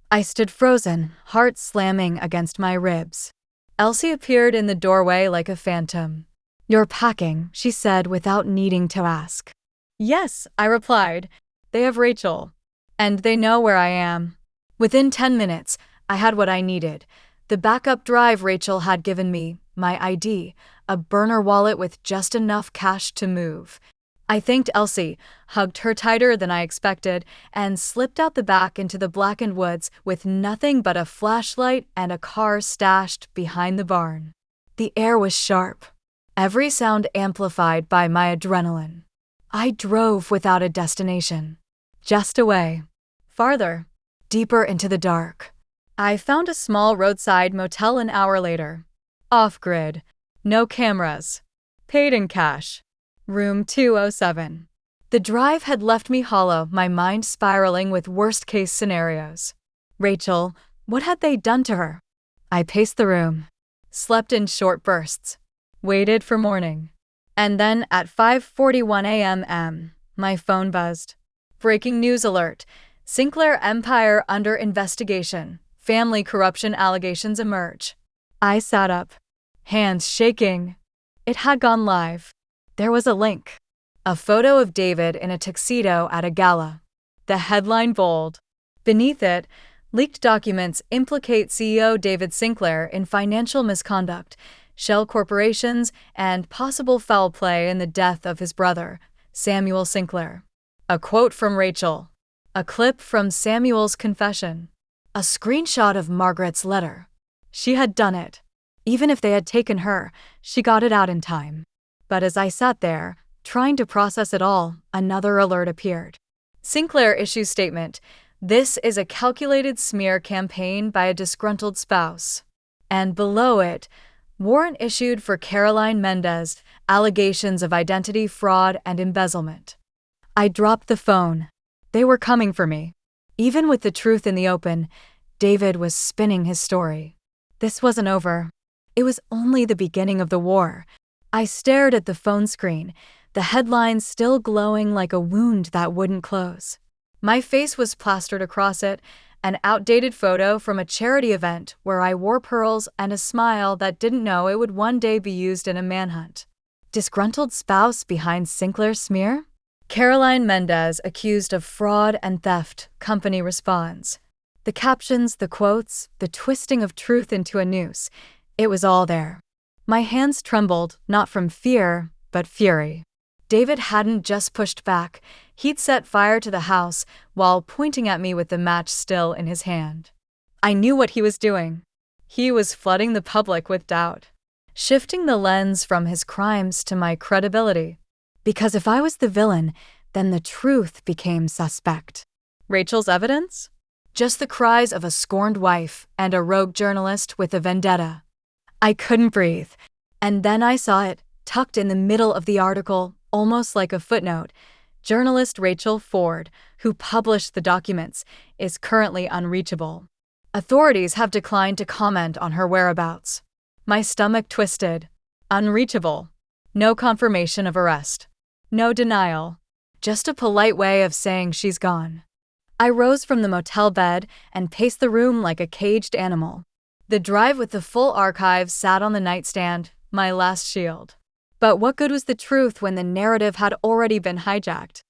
I stood frozen, heart slamming against my ribs. Elsie appeared in the doorway like a phantom. You're packing, she said without needing to ask. Yes, I replied. They have Rachel. And they know where I am. Within 10 minutes, I had what I needed. The backup drive Rachel had given me, my ID, a burner wallet with just enough cash to move. I thanked Elsie, hugged her tighter than I expected, and slipped out the back into the blackened woods with nothing but a flashlight and a car stashed behind the barn. The air was sharp, every sound amplified by my adrenaline. I drove without a destination. Just away. Farther. Deeper into the dark. I found a small roadside motel an hour later. Off-grid. No cameras. Paid in cash. Room 207. The drive had left me hollow, my mind spiraling with worst-case scenarios. Rachel, what had they done to her? I paced the room. Slept in short bursts. Waited for morning. And then at 5:41 a.m., my phone buzzed. Breaking news alert. Sinclair Empire under investigation. Family corruption allegations emerge. I sat up. Hands shaking. It had gone live. There was a link. A photo of David in a tuxedo at a gala. The headline bold. Beneath it, leaked documents implicate CEO David Sinclair in financial misconduct, shell corporations, and possible foul play in the death of his brother, Samuel Sinclair. A quote from Rachel. A clip from Samuel's confession. A screenshot of Margaret's letter. She had done it. Even if they had taken her, she got it out in time. But as I sat there, trying to process it all, another alert appeared. Sinclair issues statement. This is a calculated smear campaign by a disgruntled spouse. And below it, warrant issued for Caroline Mendez, allegations of identity fraud and embezzlement. I dropped the phone. They were coming for me. Even with the truth in the open, David was spinning his story. This wasn't over. It was only the beginning of the war. I stared at the phone screen, the headlines still glowing like a wound that wouldn't close. My face was plastered across it, an outdated photo from a charity event where I wore pearls and a smile that didn't know it would one day be used in a manhunt. Disgruntled spouse behind Sinclair smear? Caroline Mendez accused of fraud and theft, company responds. The captions, the quotes, the twisting of truth into a noose. It was all there. My hands trembled, not from fear, but fury. David hadn't just pushed back. He'd set fire to the house while pointing at me with the match still in his hand. I knew what he was doing. He was flooding the public with doubt, shifting the lens from his crimes to my credibility. Because if I was the villain, then the truth became suspect. Rachel's evidence? Just the cries of a scorned wife and a rogue journalist with a vendetta. I couldn't breathe. And then I saw it, tucked in the middle of the article, almost like a footnote. Journalist Rachel Ford, who published the documents, is currently unreachable. Authorities have declined to comment on her whereabouts. My stomach twisted. Unreachable. No confirmation of arrest. No denial. Just a polite way of saying she's gone. I rose from the motel bed and paced the room like a caged animal. The drive with the full archive sat on the nightstand, my last shield. But what good was the truth when the narrative had already been hijacked?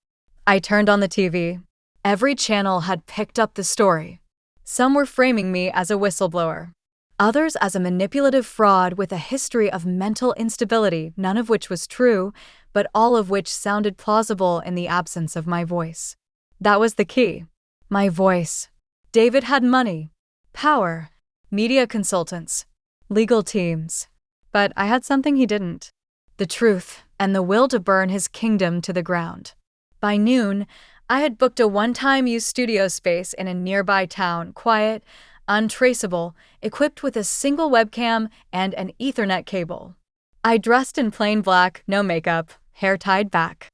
I turned on the TV. Every channel had picked up the story. Some were framing me as a whistleblower. Others as a manipulative fraud with a history of mental instability, none of which was true, but all of which sounded plausible in the absence of my voice. That was the key. My voice. David had money, power, media consultants, legal teams. But I had something he didn't. The truth and the will to burn his kingdom to the ground. By noon, I had booked a one-time use studio space in a nearby town, quiet, untraceable, equipped with a single webcam and an Ethernet cable. I dressed in plain black, no makeup, hair tied back.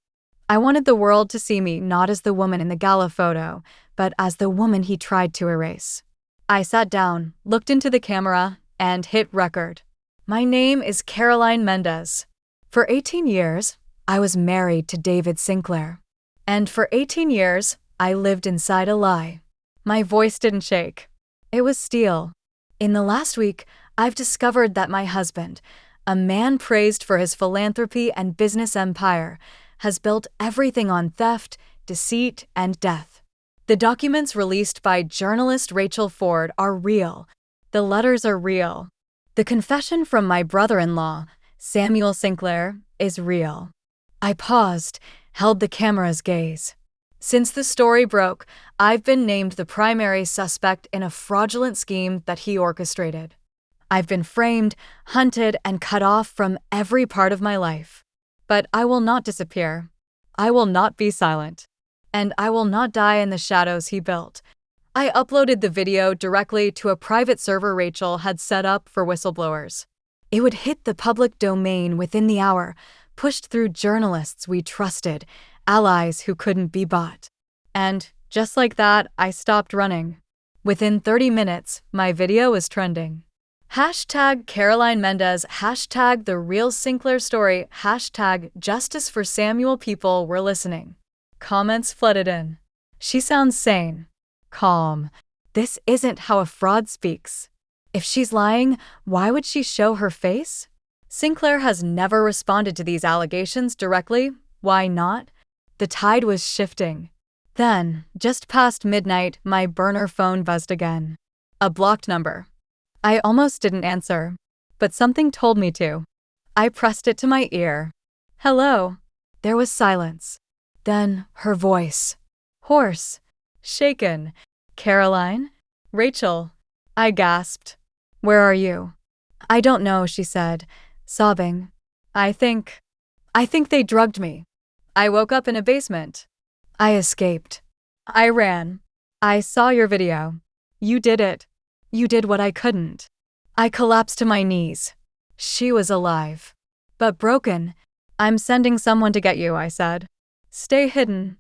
I wanted the world to see me not as the woman in the gala photo, but as the woman he tried to erase. I sat down, looked into the camera, and hit record. My name is Caroline Mendez. For 18 years, I was married to David Sinclair. And for 18 years, I lived inside a lie. My voice didn't shake. It was steel. In the last week, I've discovered that my husband, a man praised for his philanthropy and business empire, has built everything on theft, deceit, and death. The documents released by journalist Rachel Ford are real. The letters are real. The confession from my brother-in-law, Samuel Sinclair, is real. I paused, held the camera's gaze. Since the story broke, I've been named the primary suspect in a fraudulent scheme that he orchestrated. I've been framed, hunted, and cut off from every part of my life. But I will not disappear. I will not be silent. And I will not die in the shadows he built. I uploaded the video directly to a private server Rachel had set up for whistleblowers. It would hit the public domain within the hour, pushed through journalists we trusted, allies who couldn't be bought. And, just like that, I stopped running. Within 30 minutes, my video was trending. Hashtag Caroline Mendez, hashtag The Real Sinclair Story, hashtag Justice for Samuel. People were listening. Comments flooded in. She sounds sane. Calm. This isn't how a fraud speaks. If she's lying, why would she show her face? Sinclair has never responded to these allegations directly. Why not? The tide was shifting. Then, just past midnight, my burner phone buzzed again. A blocked number. I almost didn't answer, but something told me to. I pressed it to my ear. Hello. There was silence. Then her voice. Hoarse. Shaken. Caroline? Rachel. I gasped. Where are you? I don't know, she said, sobbing. I think they drugged me. I woke up in a basement. I escaped. I ran. I saw your video. You did it. You did what I couldn't. I collapsed to my knees. She was alive. But broken. I'm sending someone to get you, I said. Stay hidden.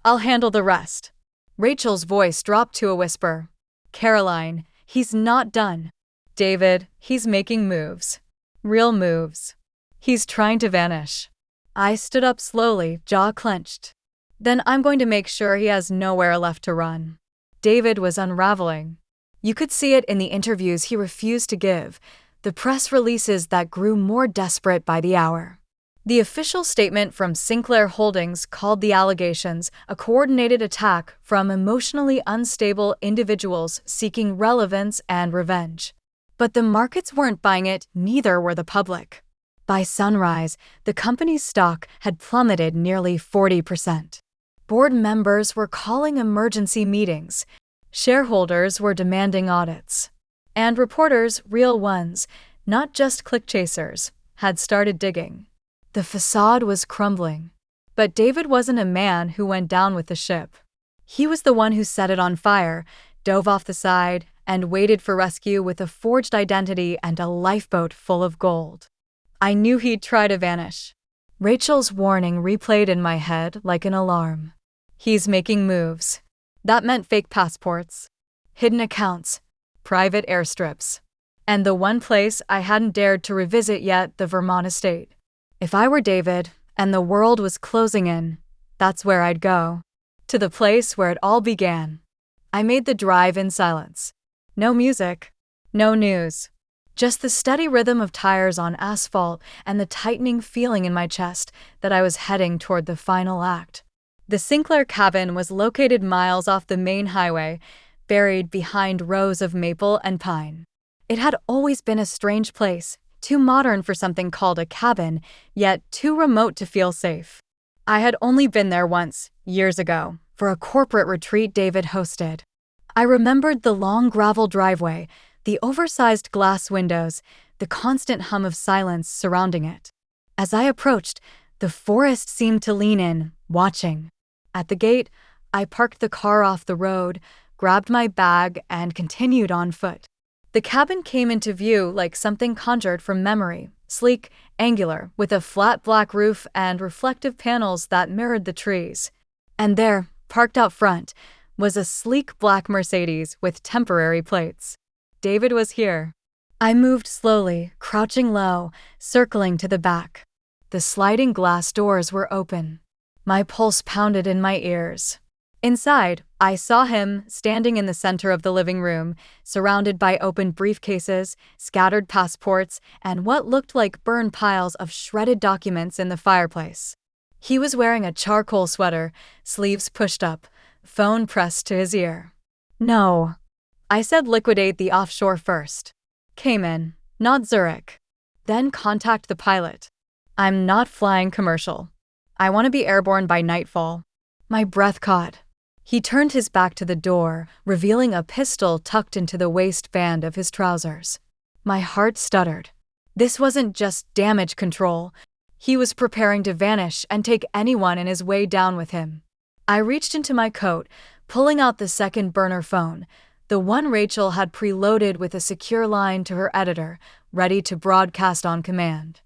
I'll handle the rest. Rachel's voice dropped to a whisper. Caroline, he's not done. David, he's making moves. Real moves. He's trying to vanish. I stood up slowly, jaw clenched. Then I'm going to make sure he has nowhere left to run. David was unraveling. You could see it in the interviews he refused to give, the press releases that grew more desperate by the hour. The official statement from Sinclair Holdings called the allegations a coordinated attack from emotionally unstable individuals seeking relevance and revenge. But the markets weren't buying it, neither were the public. By sunrise, the company's stock had plummeted nearly 40%. Board members were calling emergency meetings. Shareholders were demanding audits. And reporters, real ones, not just click chasers, had started digging. The facade was crumbling. But David wasn't a man who went down with the ship. He was the one who set it on fire, dove off the side, and waited for rescue with a forged identity and a lifeboat full of gold. I knew he'd try to vanish. Rachel's warning replayed in my head like an alarm. He's making moves. That meant fake passports, hidden accounts, private airstrips. And the one place I hadn't dared to revisit yet, the Vermont estate. If I were David, and the world was closing in, that's where I'd go. To the place where it all began. I made the drive in silence. No music, no news. Just the steady rhythm of tires on asphalt and the tightening feeling in my chest that I was heading toward the final act. The Sinclair cabin was located miles off the main highway, buried behind rows of maple and pine. It had always been a strange place, too modern for something called a cabin, yet too remote to feel safe. I had only been there once, years ago, for a corporate retreat David hosted. I remembered the long gravel driveway, the oversized glass windows, the constant hum of silence surrounding it. As I approached, the forest seemed to lean in, watching. At the gate, I parked the car off the road, grabbed my bag, and continued on foot. The cabin came into view like something conjured from memory, sleek, angular, with a flat black roof and reflective panels that mirrored the trees. And there, parked out front, was a sleek black Mercedes with temporary plates. David was here. I moved slowly, crouching low, circling to the back. The sliding glass doors were open. My pulse pounded in my ears. Inside, I saw him standing in the center of the living room, surrounded by open briefcases, scattered passports, and what looked like burned piles of shredded documents in the fireplace. He was wearing a charcoal sweater, sleeves pushed up, phone pressed to his ear. "No," I said, "liquidate the offshore first. Cayman, not Zurich. Then contact the pilot. I'm not flying commercial. I want to be airborne by nightfall." My breath caught. He turned his back to the door, revealing a pistol tucked into the waistband of his trousers. My heart stuttered. This wasn't just damage control. He was preparing to vanish and take anyone in his way down with him. I reached into my coat, pulling out the second burner phone, the one Rachel had preloaded with a secure line to her editor, ready to broadcast on command.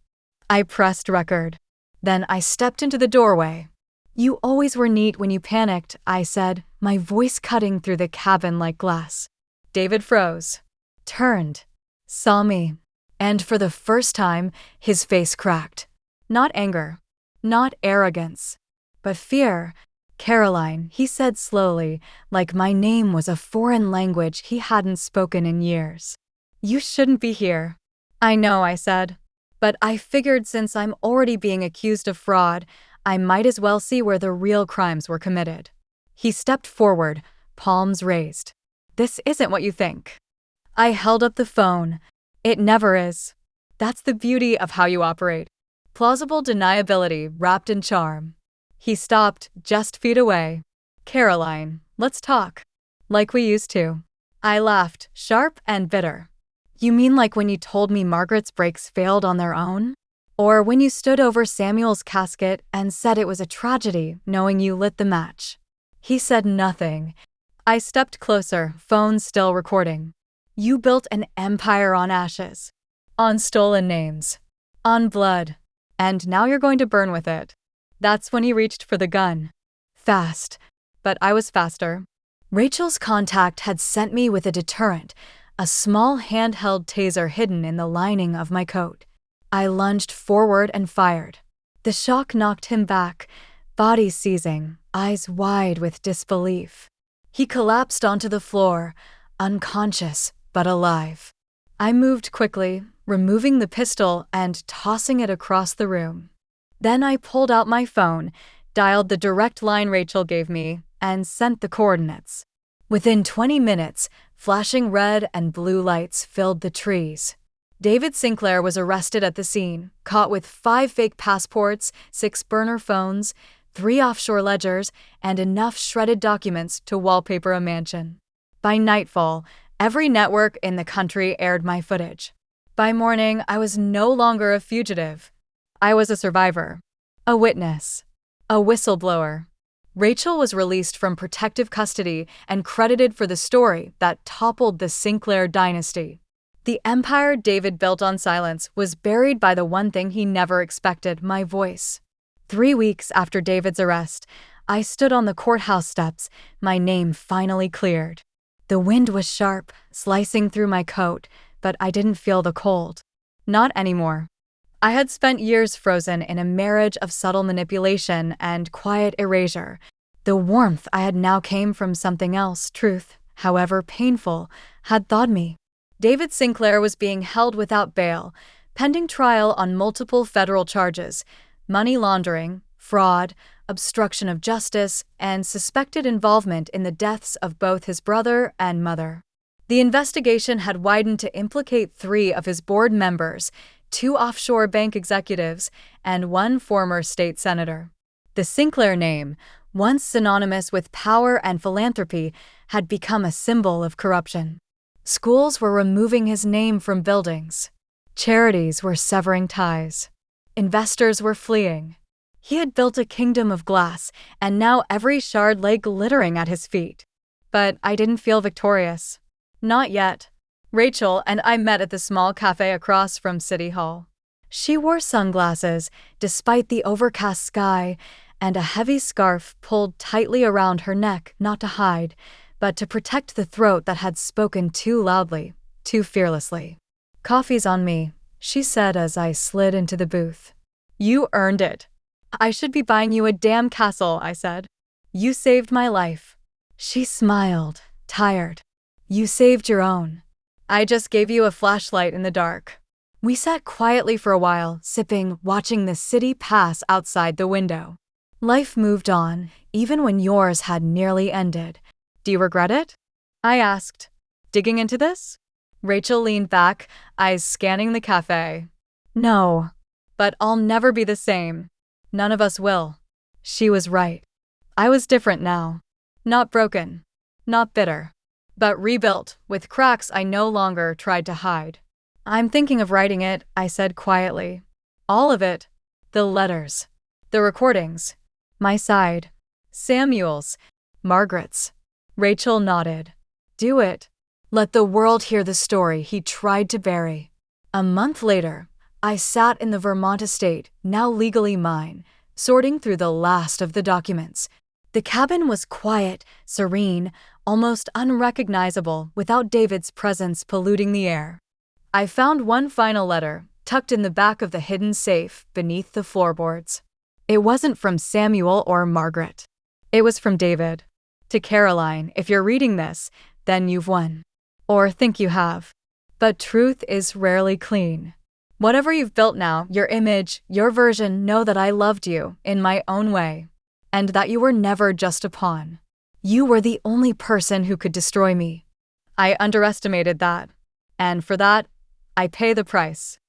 I pressed record. Then I stepped into the doorway. "You always were neat when you panicked," I said, my voice cutting through the cabin like glass. David froze, turned, saw me, and for the first time, his face cracked. Not anger, not arrogance, but fear. "Caroline," he said slowly, like my name was a foreign language he hadn't spoken in years. "You shouldn't be here." "I know," I said, "but I figured since I'm already being accused of fraud, I might as well see where the real crimes were committed." He stepped forward, palms raised. "This isn't what you think." I held up the phone. "It never is. That's the beauty of how you operate. Plausible deniability wrapped in charm." He stopped, just feet away. "Caroline, let's talk. Like we used to." I laughed, sharp and bitter. "You mean like when you told me Margaret's brakes failed on their own? Or when you stood over Samuel's casket and said it was a tragedy, knowing you lit the match?" He said nothing. I stepped closer, phone still recording. "You built an empire on ashes, on stolen names, on blood, and now you're going to burn with it." That's when he reached for the gun. Fast, but I was faster. Rachel's contact had sent me with a deterrent, a small handheld taser hidden in the lining of my coat. I lunged forward and fired. The shock knocked him back, body seizing, eyes wide with disbelief. He collapsed onto the floor, unconscious but alive. I moved quickly, removing the pistol and tossing it across the room. Then I pulled out my phone, dialed the direct line Rachel gave me, and sent the coordinates. Within 20 minutes, flashing red and blue lights filled the trees. David Sinclair was arrested at the scene, caught with 5 fake passports, 6 burner phones, 3 offshore ledgers, and enough shredded documents to wallpaper a mansion. By nightfall, every network in the country aired my footage. By morning, I was no longer a fugitive. I was a survivor, a witness, a whistleblower. Rachel was released from protective custody and credited for the story that toppled the Sinclair dynasty. The empire David built on silence was buried by the one thing he never expected: my voice. 3 weeks after David's arrest, I stood on the courthouse steps, my name finally cleared. The wind was sharp, slicing through my coat, but I didn't feel the cold. Not anymore. I had spent years frozen in a marriage of subtle manipulation and quiet erasure. The warmth I had now came from something else. Truth, however painful, had thawed me. David Sinclair was being held without bail, pending trial on multiple federal charges: money laundering, fraud, obstruction of justice, and suspected involvement in the deaths of both his brother and mother. The investigation had widened to implicate 3 of his board members, 2 offshore bank executives, and 1 former state senator. The Sinclair name, once synonymous with power and philanthropy, had become a symbol of corruption. Schools were removing his name from buildings. Charities were severing ties. Investors were fleeing. He had built a kingdom of glass, and now every shard lay glittering at his feet. But I didn't feel victorious. Not yet. Rachel and I met at the small cafe across from City Hall. She wore sunglasses, despite the overcast sky, and a heavy scarf pulled tightly around her neck, not to hide, but to protect the throat that had spoken too loudly, too fearlessly. "Coffee's on me," she said as I slid into the booth. "You earned it." "I should be buying you a damn castle," I said. "You saved my life." She smiled, tired. "You saved your own. I just gave you a flashlight in the dark." We sat quietly for a while, sipping, watching the city pass outside the window. Life moved on, even when yours had nearly ended. "Do you regret it?" I asked. "Digging into this?" Rachel leaned back, eyes scanning the cafe. "No. But I'll never be the same. None of us will." She was right. I was different now. Not broken. Not bitter. But rebuilt, with cracks I no longer tried to hide. "I'm thinking of writing it," I said quietly. "All of it. The letters. The recordings. My side. Samuel's. Margaret's." Rachel nodded. "Do it. Let the world hear the story he tried to bury." A month later, I sat in the Vermont estate, now legally mine, sorting through the last of the documents. The cabin was quiet, serene, almost unrecognizable without David's presence polluting the air. I found one final letter, tucked in the back of the hidden safe beneath the floorboards. It wasn't from Samuel or Margaret. It was from David. "To Caroline, if you're reading this, then you've won. Or think you have. But truth is rarely clean. Whatever you've built now, your image, your version, know that I loved you, in my own way. And that you were never just a pawn. You were the only person who could destroy me. I underestimated that. And for that, I pay the price."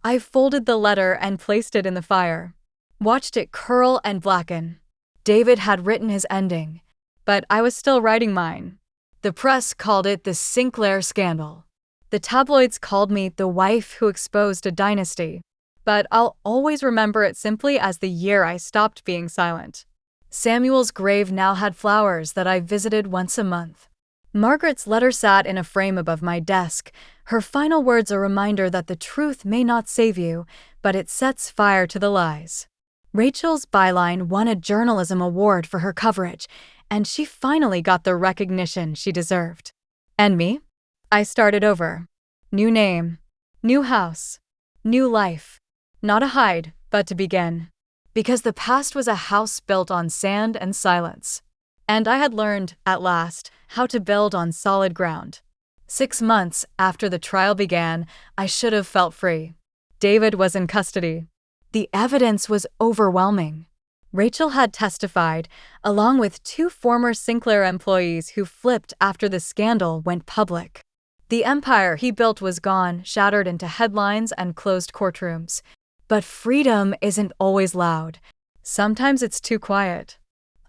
I folded the letter and placed it in the fire. Watched it curl and blacken. David had written his ending, but I was still writing mine. The press called it the Sinclair scandal. The tabloids called me the wife who exposed a dynasty. But I'll always remember it simply as the year I stopped being silent. Samuel's grave now had flowers that I visited once a month. Margaret's letter sat in a frame above my desk, her final words a reminder that the truth may not save you, but it sets fire to the lies. Rachel's byline won a journalism award for her coverage, and she finally got the recognition she deserved. And me? I started over. New name, new house, new life. Not to hide, but to begin. Because the past was a house built on sand and silence. And I had learned, at last, how to build on solid ground. 6 months after the trial began, I should have felt free. David was in custody. The evidence was overwhelming. Rachel had testified, along with 2 former Sinclair employees who flipped after the scandal went public. The empire he built was gone, shattered into headlines and closed courtrooms. But freedom isn't always loud. Sometimes it's too quiet.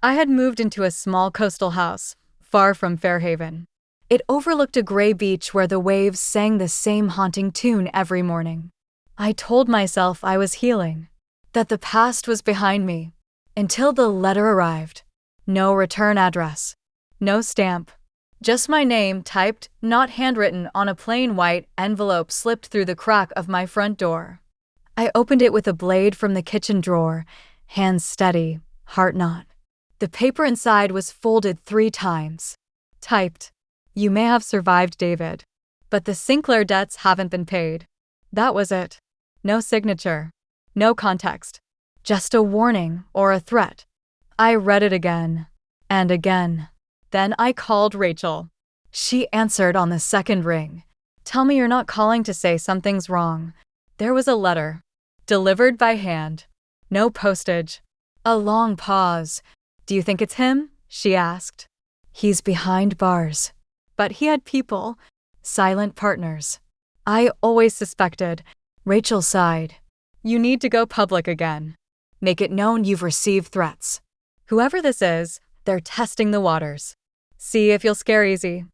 I had moved into a small coastal house, far from Fairhaven. It overlooked a gray beach where the waves sang the same haunting tune every morning. I told myself I was healing, that the past was behind me, until the letter arrived. No return address, no stamp. Just my name typed, not handwritten, on a plain white envelope slipped through the crack of my front door. I opened it with a blade from the kitchen drawer, hands steady, heart not. The paper inside was folded 3 times. Typed, "You may have survived, David, but the Sinclair debts haven't been paid." That was it. No signature. No context. Just a warning or a threat. I read it again. And again. Then I called Rachel. She answered on the second ring. "Tell me you're not calling to say something's wrong." There was a letter. Delivered by hand. No postage. A long pause. "Do you think it's him?" she asked. "He's behind bars." But he had people. Silent partners. I always suspected. Rachel sighed. "You need to go public again. Make it known you've received threats. Whoever this is, they're testing the waters. See if you'll scare easy."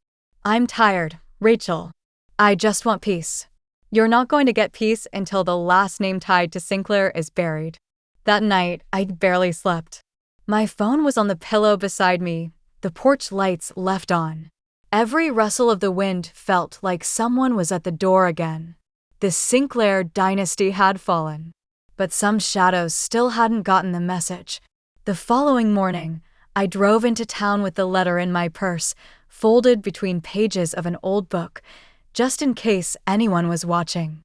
"I'm tired, Rachel. I just want peace." "You're not going to get peace until the last name tied to Sinclair is buried." That night, I barely slept. My phone was on the pillow beside me, the porch lights left on. Every rustle of the wind felt like someone was at the door again. The Sinclair dynasty had fallen. But some shadows still hadn't gotten the message. The following morning, I drove into town with the letter in my purse, folded between pages of an old book, just in case anyone was watching.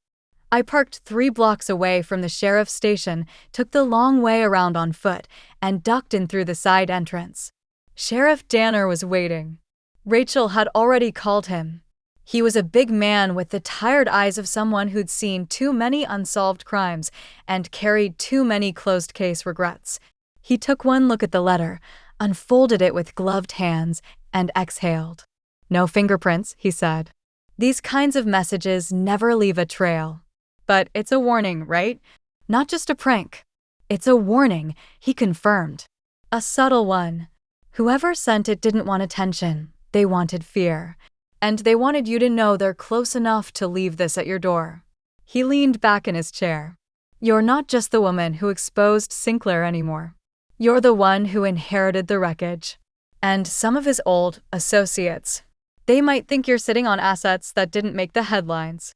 I parked 3 blocks away from the sheriff's station, took the long way around on foot, and ducked in through the side entrance. Sheriff Danner was waiting. Rachel had already called him. He was a big man with the tired eyes of someone who'd seen too many unsolved crimes and carried too many closed-case regrets. He took one look at the letter, unfolded it with gloved hands, and exhaled. "No fingerprints," he said. "These kinds of messages never leave a trail. But it's a warning, right? Not just a prank. It's a warning," he confirmed. "A subtle one. Whoever sent it didn't want attention. They wanted fear. And they wanted you to know they're close enough to leave this at your door." He leaned back in his chair. "You're not just the woman who exposed Sinclair anymore. You're the one who inherited the wreckage. And some of his old associates. They might think you're sitting on assets that didn't make the headlines."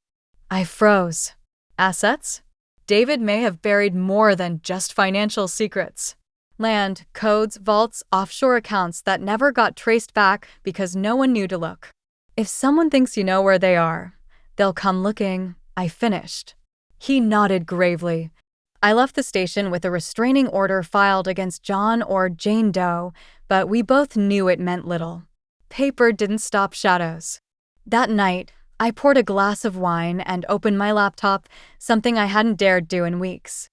I froze. Assets? David may have buried more than just financial secrets. Land, codes, vaults, offshore accounts that never got traced back because no one knew to look. "If someone thinks you know where they are, they'll come looking," I finished. He nodded gravely. I left the station with a restraining order filed against John or Jane Doe, but we both knew it meant little. Paper didn't stop shadows. That night, I poured a glass of wine and opened my laptop, something I hadn't dared do in weeks.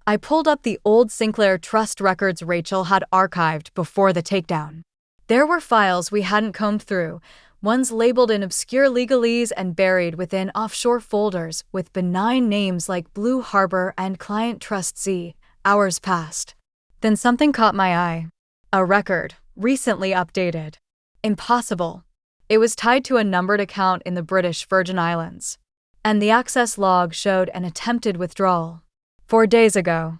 I pulled up the old Sinclair Trust records Rachel had archived before the takedown. There were files we hadn't combed through, ones labeled in obscure legalese and buried within offshore folders with benign names like Blue Harbor and Client Trust Z. Hours passed. Then something caught my eye. A record, recently updated. Impossible. It was tied to a numbered account in the British Virgin Islands. And the access log showed an attempted withdrawal. 4 days ago.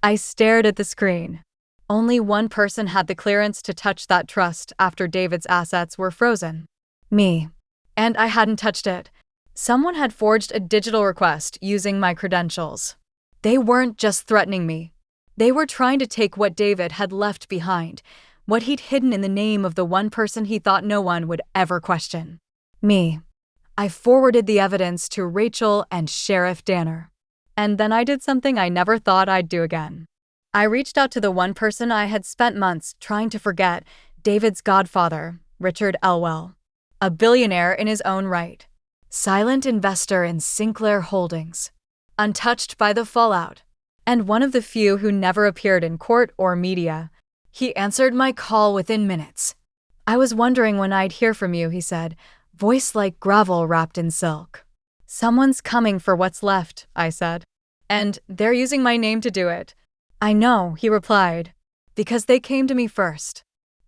I stared at the screen. Only one person had the clearance to touch that trust after David's assets were frozen. Me. And I hadn't touched it. Someone had forged a digital request using my credentials. They weren't just threatening me. They were trying to take what David had left behind, what he'd hidden in the name of the one person he thought no one would ever question. Me. I forwarded the evidence to Rachel and Sheriff Danner. And then I did something I never thought I'd do again. I reached out to the one person I had spent months trying to forget, David's godfather, Richard Elwell. A billionaire in his own right. Silent investor in Sinclair Holdings. Untouched by the fallout. And one of the few who never appeared in court or media. He answered my call within minutes. "I was wondering when I'd hear from you," he said, voice like gravel wrapped in silk. "Someone's coming for what's left," I said. "And they're using my name to do it." "I know," he replied, "because they came to me first."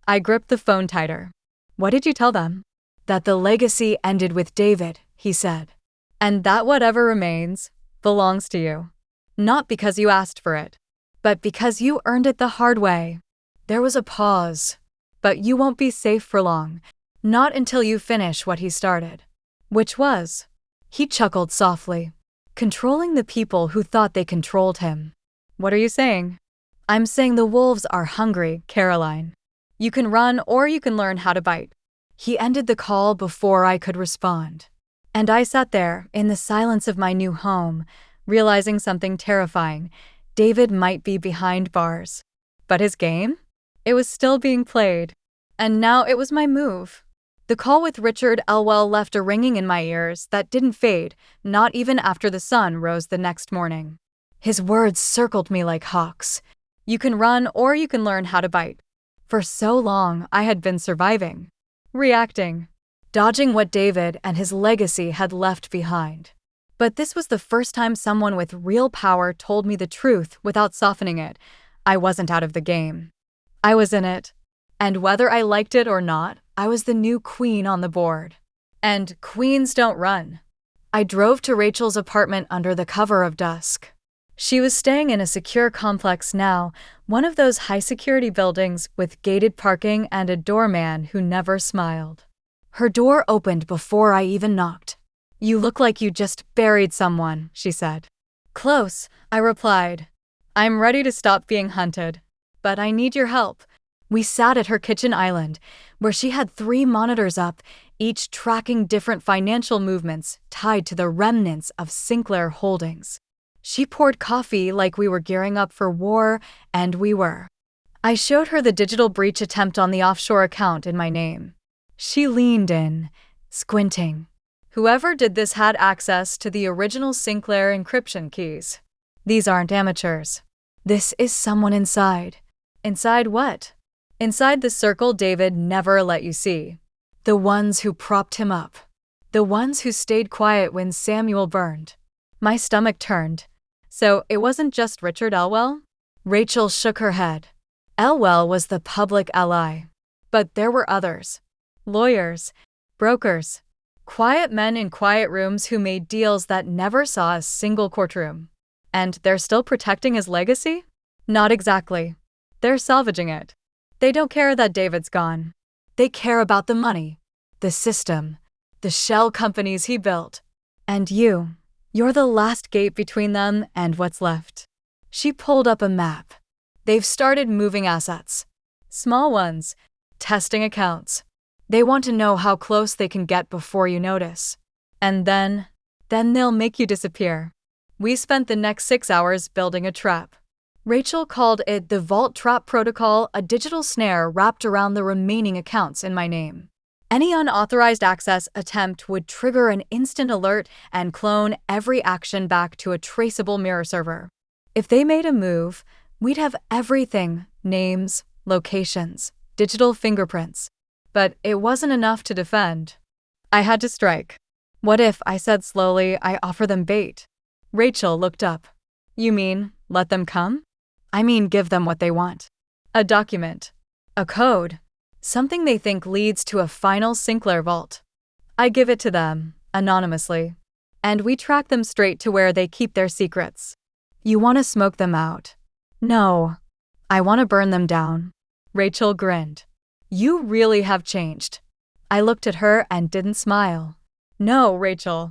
I gripped the phone tighter. "What did you tell them?" "That the legacy ended with David," he said. "And that whatever remains belongs to you. Not because you asked for it, but because you earned it the hard way." There was a pause. "But you won't be safe for long. Not until you finish what he started." Which was? He chuckled softly. "Controlling the people who thought they controlled him." "What are you saying?" "I'm saying the wolves are hungry, Caroline. You can run or you can learn how to bite." He ended the call before I could respond. And I sat there, in the silence of my new home, realizing something terrifying. David might be behind bars. But his game? It was still being played. And now it was my move. The call with Richard Elwell left a ringing in my ears that didn't fade, not even after the sun rose the next morning. His words circled me like hawks. You can run or you can learn how to bite. For so long, I had been surviving. Reacting. Dodging what David and his legacy had left behind. But this was the first time someone with real power told me the truth without softening it. I wasn't out of the game. I was in it. And whether I liked it or not, I was the new queen on the board. And queens don't run. I drove to Rachel's apartment under the cover of dusk. She was staying in a secure complex now, one of those high-security buildings with gated parking and a doorman who never smiled. Her door opened before I even knocked. "You look like you just buried someone," she said. "Close," I replied. "I'm ready to stop being hunted. But I need your help." We sat at her kitchen island, where she had 3 monitors up, each tracking different financial movements tied to the remnants of Sinclair holdings. She poured coffee like we were gearing up for war, and we were. I showed her the digital breach attempt on the offshore account in my name. She leaned in, squinting. "Whoever did this had access to the original Sinclair encryption keys. These aren't amateurs. This is someone inside." "Inside what?" "Inside the circle David never let you see. The ones who propped him up. The ones who stayed quiet when Samuel burned." My stomach turned. So it wasn't just Richard Elwell? Rachel shook her head. Elwell was the public ally. But there were others. Lawyers, brokers, quiet men in quiet rooms who made deals that never saw a single courtroom. And they're still protecting his legacy? Not exactly. They're salvaging it. They don't care that David's gone. They care about the money, the system, the shell companies he built. And you're the last gate between them and what's left. She pulled up a map. They've started moving assets. Small ones, testing accounts. They want to know how close they can get before you notice. And then they'll make you disappear. We spent the next 6 hours building a trap. Rachel called it the Vault Trap Protocol, a digital snare wrapped around the remaining accounts in my name. Any unauthorized access attempt would trigger an instant alert and clone every action back to a traceable mirror server. If they made a move, we'd have everything: names, locations, digital fingerprints. But it wasn't enough to defend. I had to strike. "What if," I said slowly, "I offer them bait?" Rachel looked up. "You mean, let them come?" "I mean, give them what they want. A document. A code. Something they think leads to a final Sinclair vault. I give it to them, anonymously. And we track them straight to where they keep their secrets." "You want to smoke them out?" "No. I want to burn them down." Rachel grinned. "You really have changed." I looked at her and didn't smile. "No, Rachel.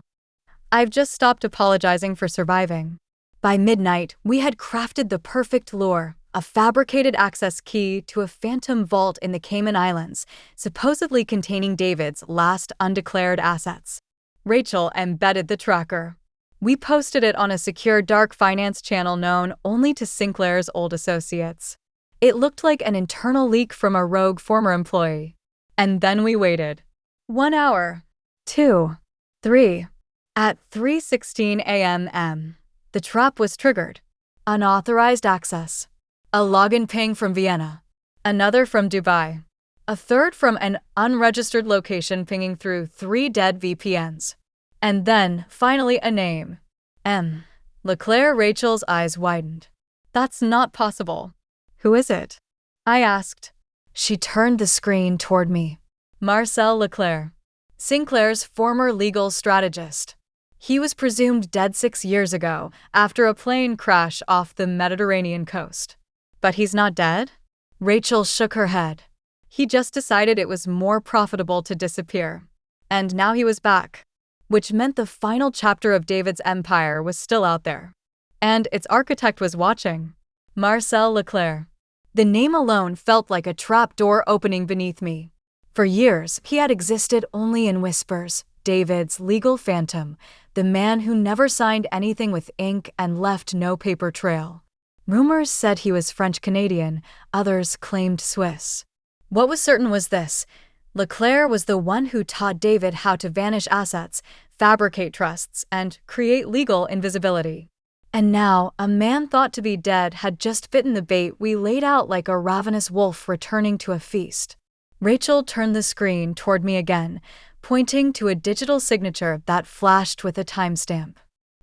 I've just stopped apologizing for surviving." By midnight, we had crafted the perfect lure, a fabricated access key to a phantom vault in the Cayman Islands, supposedly containing David's last undeclared assets. Rachel embedded the tracker. We posted it on a secure dark finance channel known only to Sinclair's old associates. It looked like an internal leak from a rogue former employee. And then we waited. 1 hour. 2. 3. At 3:16 a.m. The trap was triggered. Unauthorized access. A login ping from Vienna. Another from Dubai. A third from an unregistered location pinging through 3 dead VPNs. And then, finally, a name. M. Leclerc. Rachel's eyes widened. "That's not possible." "Who is it?" I asked. She turned the screen toward me. "Marcel Leclerc. Sinclair's former legal strategist. He was presumed dead 6 years ago after a plane crash off the Mediterranean coast." "But he's not dead?" Rachel shook her head. "He just decided it was more profitable to disappear. And now he was back." Which meant the final chapter of David's empire was still out there. And its architect was watching. Marcel Leclerc. The name alone felt like a trap door opening beneath me. For years, he had existed only in whispers. David's legal phantom, the man who never signed anything with ink and left no paper trail. Rumors said he was French-Canadian, others claimed Swiss. What was certain was this: Leclerc was the one who taught David how to vanish assets, fabricate trusts, and create legal invisibility. And now, a man thought to be dead had just bitten the bait we laid out like a ravenous wolf returning to a feast. Rachel turned the screen toward me again, pointing to a digital signature that flashed with a timestamp.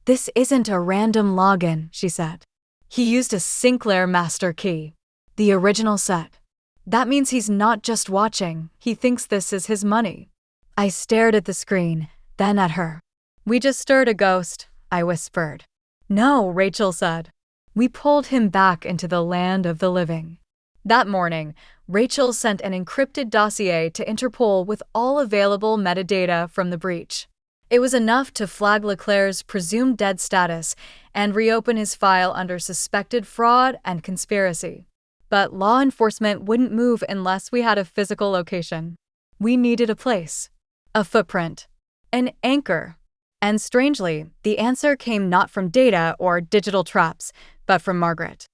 "This isn't a random login," she said. "He used a Sinclair master key. The original set. That means he's not just watching, he thinks this is his money." I stared at the screen, then at her. "We just stirred a ghost," I whispered. No, Rachel said. We pulled him back into the land of the living. That morning, Rachel sent an encrypted dossier to Interpol with all available metadata from the breach. It was enough to flag Leclerc's presumed dead status and reopen his file under suspected fraud and conspiracy. But law enforcement wouldn't move unless we had a physical location. We needed a place, a footprint, an anchor. And strangely, the answer came not from data or digital traps, but from Margaret.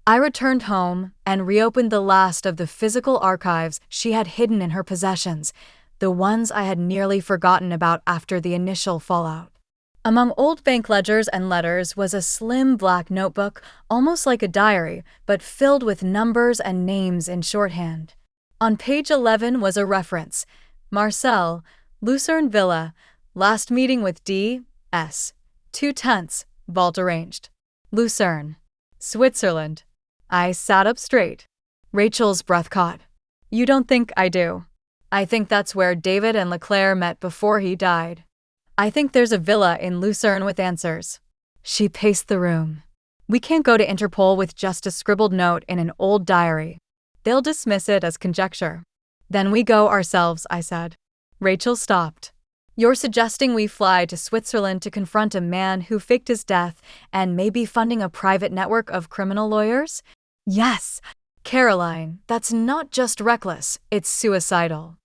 I returned home and reopened the last of the physical archives she had hidden in her possessions, the ones I had nearly forgotten about after the initial fallout. Among old bank ledgers and letters was a slim black notebook, almost like a diary, but filled with numbers and names in shorthand. On page 11 was a reference: Marcel, Lucerne Villa, last meeting with D.S. 2/10, vault arranged. Lucerne, Switzerland. I sat up straight. Rachel's breath caught. You don't think I do? I think that's where David and Leclerc met before he died. I think there's a villa in Lucerne with answers. She paced the room. We can't go to Interpol with just a scribbled note in an old diary. They'll dismiss it as conjecture. Then we go ourselves, I said. Rachel stopped. You're suggesting we fly to Switzerland to confront a man who faked his death and may be funding a private network of criminal lawyers? Yes, Caroline, that's not just reckless, it's suicidal.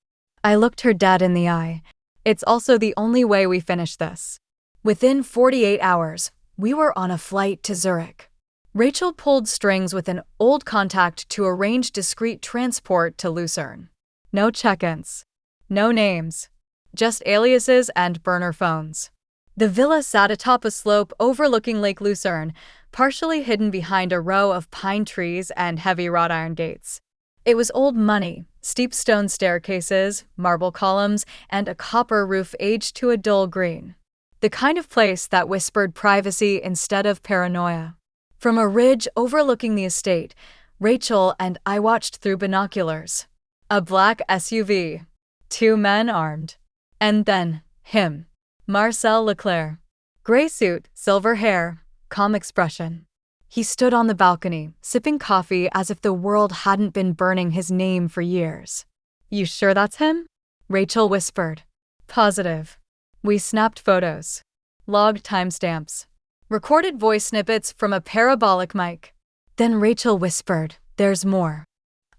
I looked her dead in the eye. It's also the only way we finish this. Within 48 hours, we were on a flight to Zurich. Rachel pulled strings with an old contact to arrange discreet transport to Lucerne. No check-ins. No names. Just aliases and burner phones. The villa sat atop a slope overlooking Lake Lucerne, partially hidden behind a row of pine trees and heavy wrought iron gates. It was old money, steep stone staircases, marble columns, and a copper roof aged to a dull green. The kind of place that whispered privacy instead of paranoia. From a ridge overlooking the estate, Rachel and I watched through binoculars. A black SUV. 2 men armed. And then, him. Marcel Leclerc. Gray suit, silver hair, calm expression. He stood on the balcony, sipping coffee as if the world hadn't been burning his name for years. You sure that's him? Rachel whispered. Positive. We snapped photos. Logged timestamps. Recorded voice snippets from a parabolic mic. Then Rachel whispered, there's more.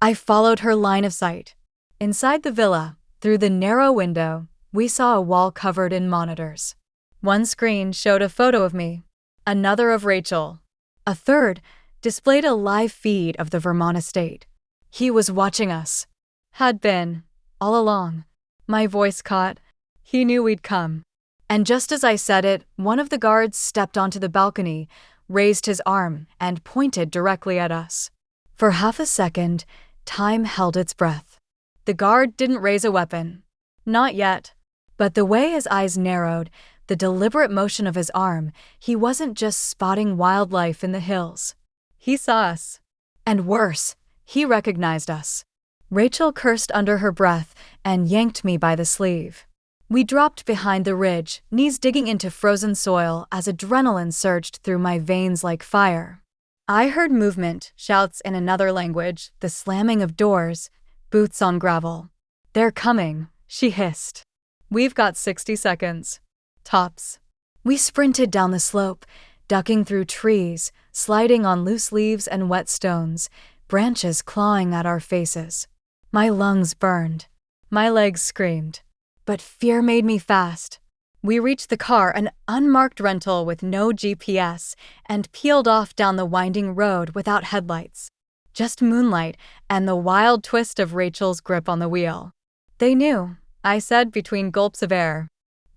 I followed her line of sight. Inside the villa, through the narrow window, we saw a wall covered in monitors. One screen showed a photo of me, another of Rachel. A third displayed a live feed of the Vermont estate. He was watching us. Had been, all along. My voice caught. He knew we'd come. And just as I said it, one of the guards stepped onto the balcony, raised his arm, and pointed directly at us. For half a second, time held its breath. The guard didn't raise a weapon. Not yet. But the way his eyes narrowed, the deliberate motion of his arm, he wasn't just spotting wildlife in the hills. He saw us. And worse, he recognized us. Rachel cursed under her breath and yanked me by the sleeve. We dropped behind the ridge, knees digging into frozen soil as adrenaline surged through my veins like fire. I heard movement, shouts in another language, the slamming of doors, boots on gravel. They're coming, she hissed. We've got 60 seconds. Tops. We sprinted down the slope, ducking through trees, sliding on loose leaves and wet stones, branches clawing at our faces. My lungs burned. My legs screamed. But fear made me fast. We reached the car, an unmarked rental with no GPS, and peeled off down the winding road without headlights. Just moonlight and the wild twist of Rachel's grip on the wheel. They knew, I said between gulps of air.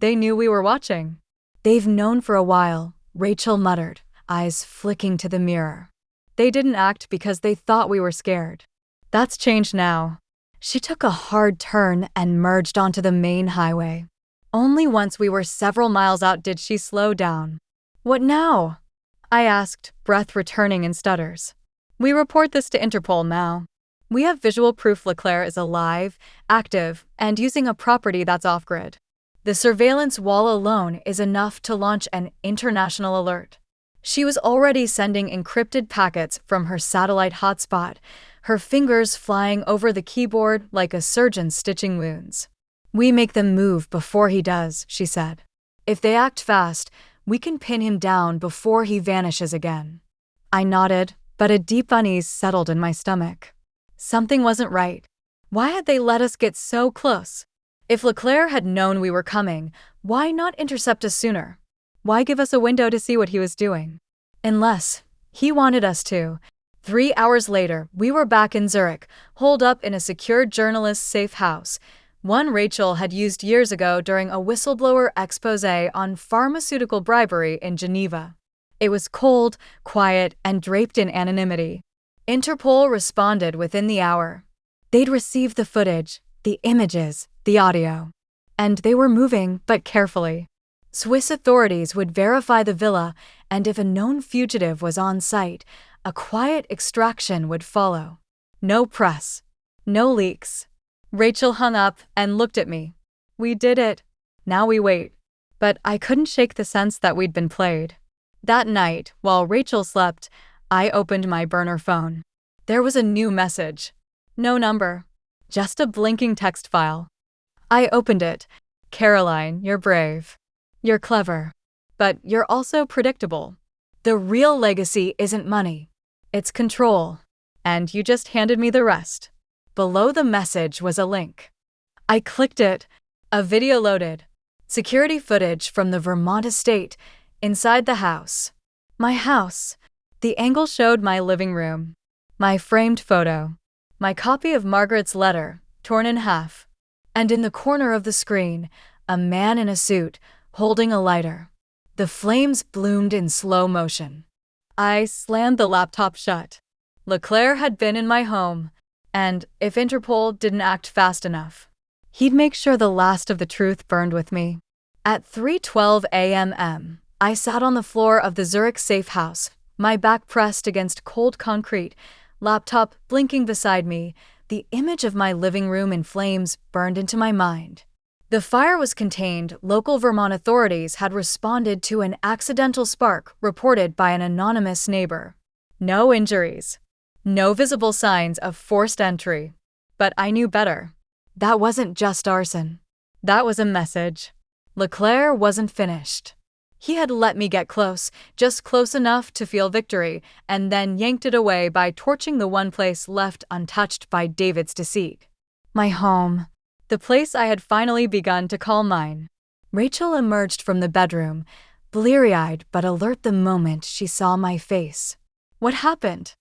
They knew we were watching. They've known for a while, Rachel muttered, eyes flicking to the mirror. They didn't act because they thought we were scared. That's changed now. She took a hard turn and merged onto the main highway. Only once we were several miles out did she slow down. What now? I asked, breath returning in stutters. We report this to Interpol now. We have visual proof Leclerc is alive, active, and using a property that's off-grid. The surveillance wall alone is enough to launch an international alert. She was already sending encrypted packets from her satellite hotspot, her fingers flying over the keyboard like a surgeon stitching wounds. "We make them move before he does," she said. "If they act fast, we can pin him down before he vanishes again." I nodded, but a deep unease settled in my stomach. Something wasn't right. Why had they let us get so close? If Leclerc had known we were coming, why not intercept us sooner? Why give us a window to see what he was doing? Unless he wanted us to. 3 hours later, we were back in Zurich, holed up in a secured journalist's safe house, one Rachel had used years ago during a whistleblower exposé on pharmaceutical bribery in Geneva. It was cold, quiet, and draped in anonymity. Interpol responded within the hour. They'd received the footage, the images, the audio. And they were moving, but carefully. Swiss authorities would verify the villa, and if a known fugitive was on site, a quiet extraction would follow. No press. No leaks. Rachel hung up and looked at me. We did it. Now we wait. But I couldn't shake the sense that we'd been played. That night, while Rachel slept, I opened my burner phone. There was a new message. No number. Just a blinking text file. I opened it. "Caroline, you're brave. You're clever. But you're also predictable. The real legacy isn't money. It's control. And you just handed me the rest." Below the message was a link. I clicked it. A video loaded. Security footage from the Vermont estate, inside the house. My house. The angle showed my living room. My framed photo. My copy of Margaret's letter, torn in half. And in the corner of the screen, a man in a suit, holding a lighter. The flames bloomed in slow motion. I slammed the laptop shut. Leclerc had been in my home, and if Interpol didn't act fast enough, he'd make sure the last of the truth burned with me. At 3:12 a.m., I sat on the floor of the Zurich safe house, my back pressed against cold concrete, laptop blinking beside me. The image of my living room in flames burned into my mind. The fire was contained. Local Vermont authorities had responded to an accidental spark reported by an anonymous neighbor. No injuries. No visible signs of forced entry. But I knew better. That wasn't just arson. That was a message. Leclerc wasn't finished. He had let me get close, just close enough to feel victory, and then yanked it away by torching the one place left untouched by David's deceit. My home. The place I had finally begun to call mine. Rachel emerged from the bedroom, bleary-eyed but alert the moment she saw my face. What happened?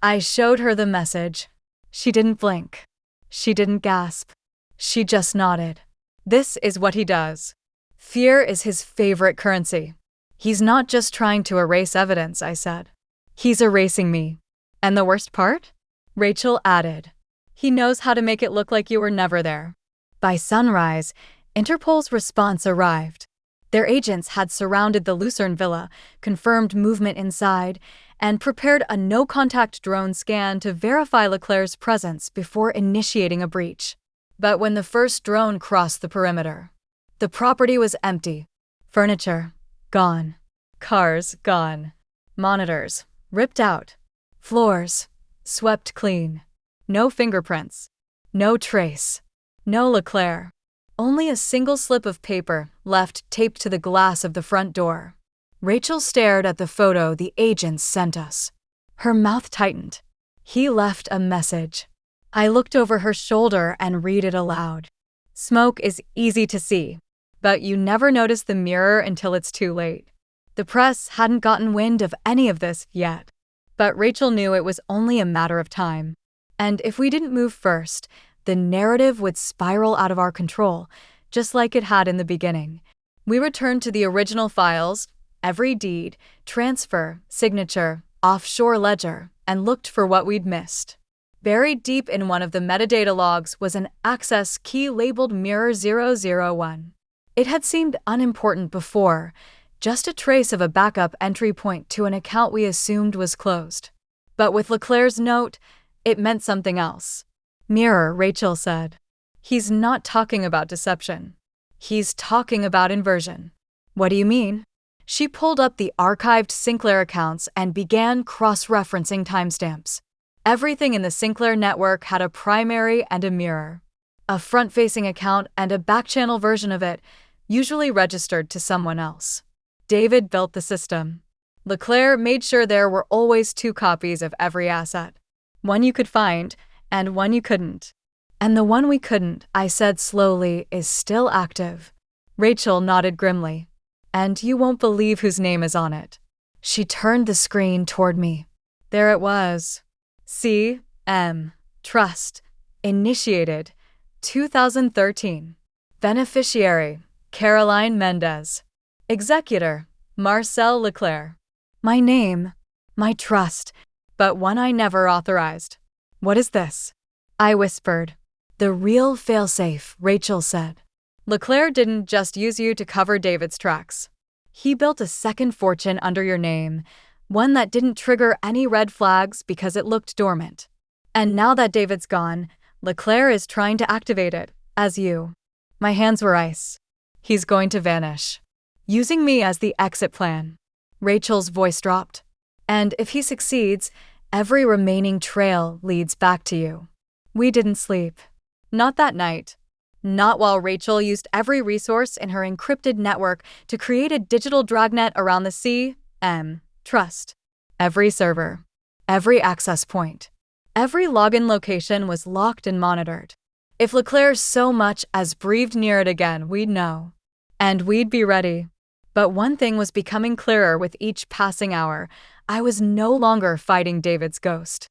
I showed her the message. She didn't blink. She didn't gasp. She just nodded. This is what he does. Fear is his favorite currency. He's not just trying to erase evidence, I said. He's erasing me. And the worst part? Rachel added. He knows how to make it look like you were never there. By sunrise, Interpol's response arrived. Their agents had surrounded the Lucerne villa, confirmed movement inside, and prepared a no-contact drone scan to verify Leclerc's presence before initiating a breach. But when the first drone crossed the perimeter, the property was empty. Furniture, gone. Cars, gone. Monitors, ripped out. Floors, swept clean. No fingerprints. No trace. No Leclerc. Only a single slip of paper left taped to the glass of the front door. Rachel stared at the photo the agents sent us. Her mouth tightened. He left a message. I looked over her shoulder and read it aloud. Smoke is easy to see, but you never notice the mirror until it's too late. The press hadn't gotten wind of any of this yet, but Rachel knew it was only a matter of time. And if we didn't move first, the narrative would spiral out of our control, just like it had in the beginning. We returned to the original files, every deed, transfer, signature, offshore ledger, and looked for what we'd missed. Buried deep in one of the metadata logs was an access key labeled Mirror001. It had seemed unimportant before, just a trace of a backup entry point to an account we assumed was closed. But with Leclerc's note, it meant something else. Mirror, Rachel said. He's not talking about deception. He's talking about inversion. What do you mean? She pulled up the archived Sinclair accounts and began cross-referencing timestamps. Everything in the Sinclair network had a primary and a mirror. A front-facing account and a back-channel version of it, usually registered to someone else. David built the system. Leclerc made sure there were always 2 copies of every asset. One you could find, and one you couldn't. And the one we couldn't, I said slowly, is still active. Rachel nodded grimly. And you won't believe whose name is on it. She turned the screen toward me. There it was. C.M. Trust. Initiated. 2013. Beneficiary. Caroline Mendez. Executor. Marcel Leclerc. My name. My trust. But one I never authorized. What is this? I whispered. The real failsafe, Rachel said. Leclerc didn't just use you to cover David's tracks. He built a second fortune under your name, one that didn't trigger any red flags because it looked dormant. And now that David's gone, Leclerc is trying to activate it, as you. My hands were ice. He's going to vanish. Using me as the exit plan. Rachel's voice dropped. And if he succeeds, every remaining trail leads back to you. We didn't sleep. Not that night. Not while Rachel used every resource in her encrypted network to create a digital dragnet around the C.M. Trust. Every server. Every access point. Every login location was locked and monitored. If Leclerc so much as breathed near it again, we'd know. And we'd be ready. But one thing was becoming clearer with each passing hour. I was no longer fighting David's ghost.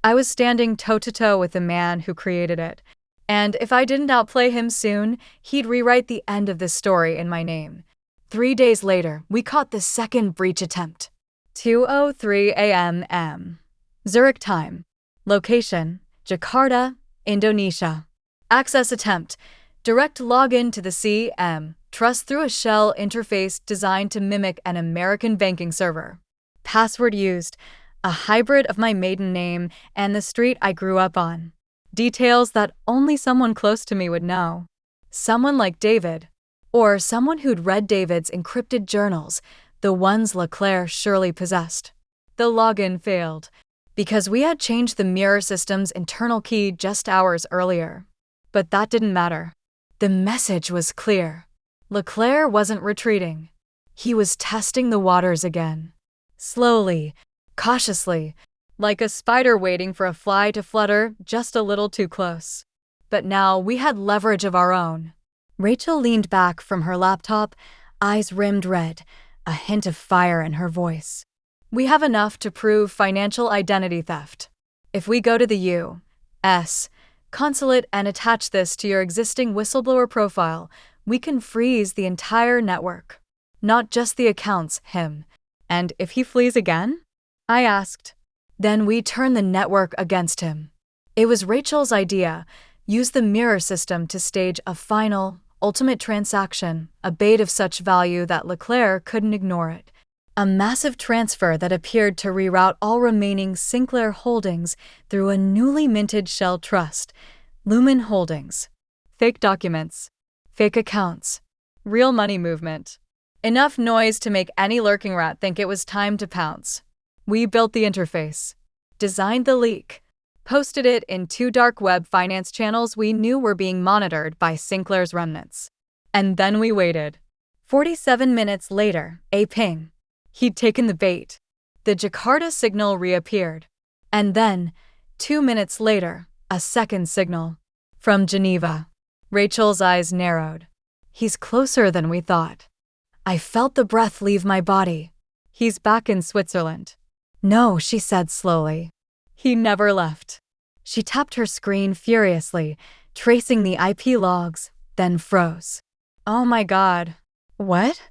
I was standing toe-to-toe with the man who created it. And if I didn't outplay him soon, he'd rewrite the end of this story in my name. 3 days later, we caught the second breach attempt. 2:03 a.m. Zurich time. Location, Jakarta, Indonesia. Access attempt, direct login to the C.M. Trust through a shell interface designed to mimic an American banking server. Password used, a hybrid of my maiden name and the street I grew up on. Details that only someone close to me would know. Someone like David. Or someone who'd read David's encrypted journals, the ones Leclerc surely possessed. The login failed, because we had changed the mirror system's internal key just hours earlier. But that didn't matter. The message was clear. Leclerc wasn't retreating. He was testing the waters again. Slowly, cautiously, like a spider waiting for a fly to flutter just a little too close. But now we had leverage of our own. Rachel leaned back from her laptop, eyes rimmed red, a hint of fire in her voice. We have enough to prove financial identity theft. If we go to the U.S. consulate and attach this to your existing whistleblower profile, we can freeze the entire network. Not just the accounts, him. And if he flees again? I asked. Then we turn the network against him. It was Rachel's idea. Use the mirror system to stage a final, ultimate transaction, a bait of such value that Leclerc couldn't ignore it. A massive transfer that appeared to reroute all remaining Sinclair holdings through a newly minted shell trust, Lumen Holdings. Fake documents. Fake accounts. Real money movement. Enough noise to make any lurking rat think it was time to pounce. We built the interface, designed the leak, posted it in 2 dark web finance channels we knew were being monitored by Sinclair's remnants. And then we waited. 47 minutes later, a ping. He'd taken the bait. The Jakarta signal reappeared. And then, 2 minutes later, a second signal. From Geneva. Rachel's eyes narrowed. He's closer than we thought. I felt the breath leave my body. He's back in Switzerland. No, she said slowly. He never left. She tapped her screen furiously, tracing the IP logs, then froze. Oh my God. What?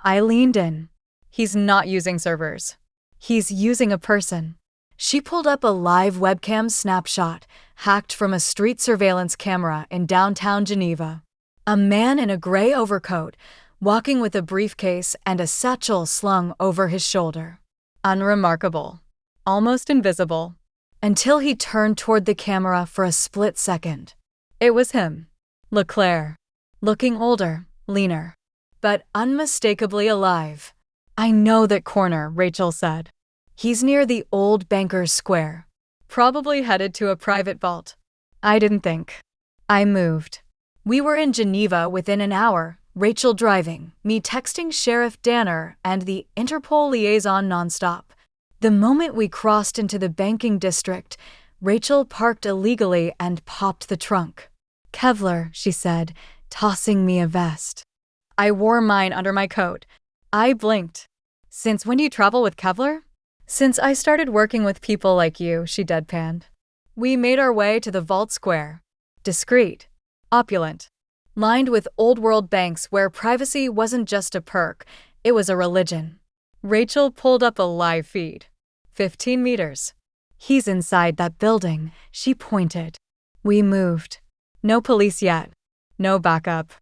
I leaned in. He's not using servers. He's using a person. She pulled up a live webcam snapshot, hacked from a street surveillance camera in downtown Geneva. A man in a gray overcoat, walking with a briefcase and a satchel slung over his shoulder. Unremarkable. Almost invisible. Until he turned toward the camera for a split second. It was him. Leclerc. Looking older, leaner. But unmistakably alive. I know that corner, Rachel said. He's near the old Bankers Square. Probably headed to a private vault. I didn't think. I moved. We were in Geneva within an hour, Rachel driving, me texting Sheriff Danner, and the Interpol liaison nonstop. The moment we crossed into the banking district, Rachel parked illegally and popped the trunk. Kevlar, she said, tossing me a vest. I wore mine under my coat. I blinked. Since when do you travel with Kevlar? Since I started working with people like you, she deadpanned. We made our way to the vault square. Discreet. Opulent. Lined with old-world banks where privacy wasn't just a perk, it was a religion. Rachel pulled up a live feed. 15 meters. He's inside that building, she pointed. We moved. No police yet. No backup.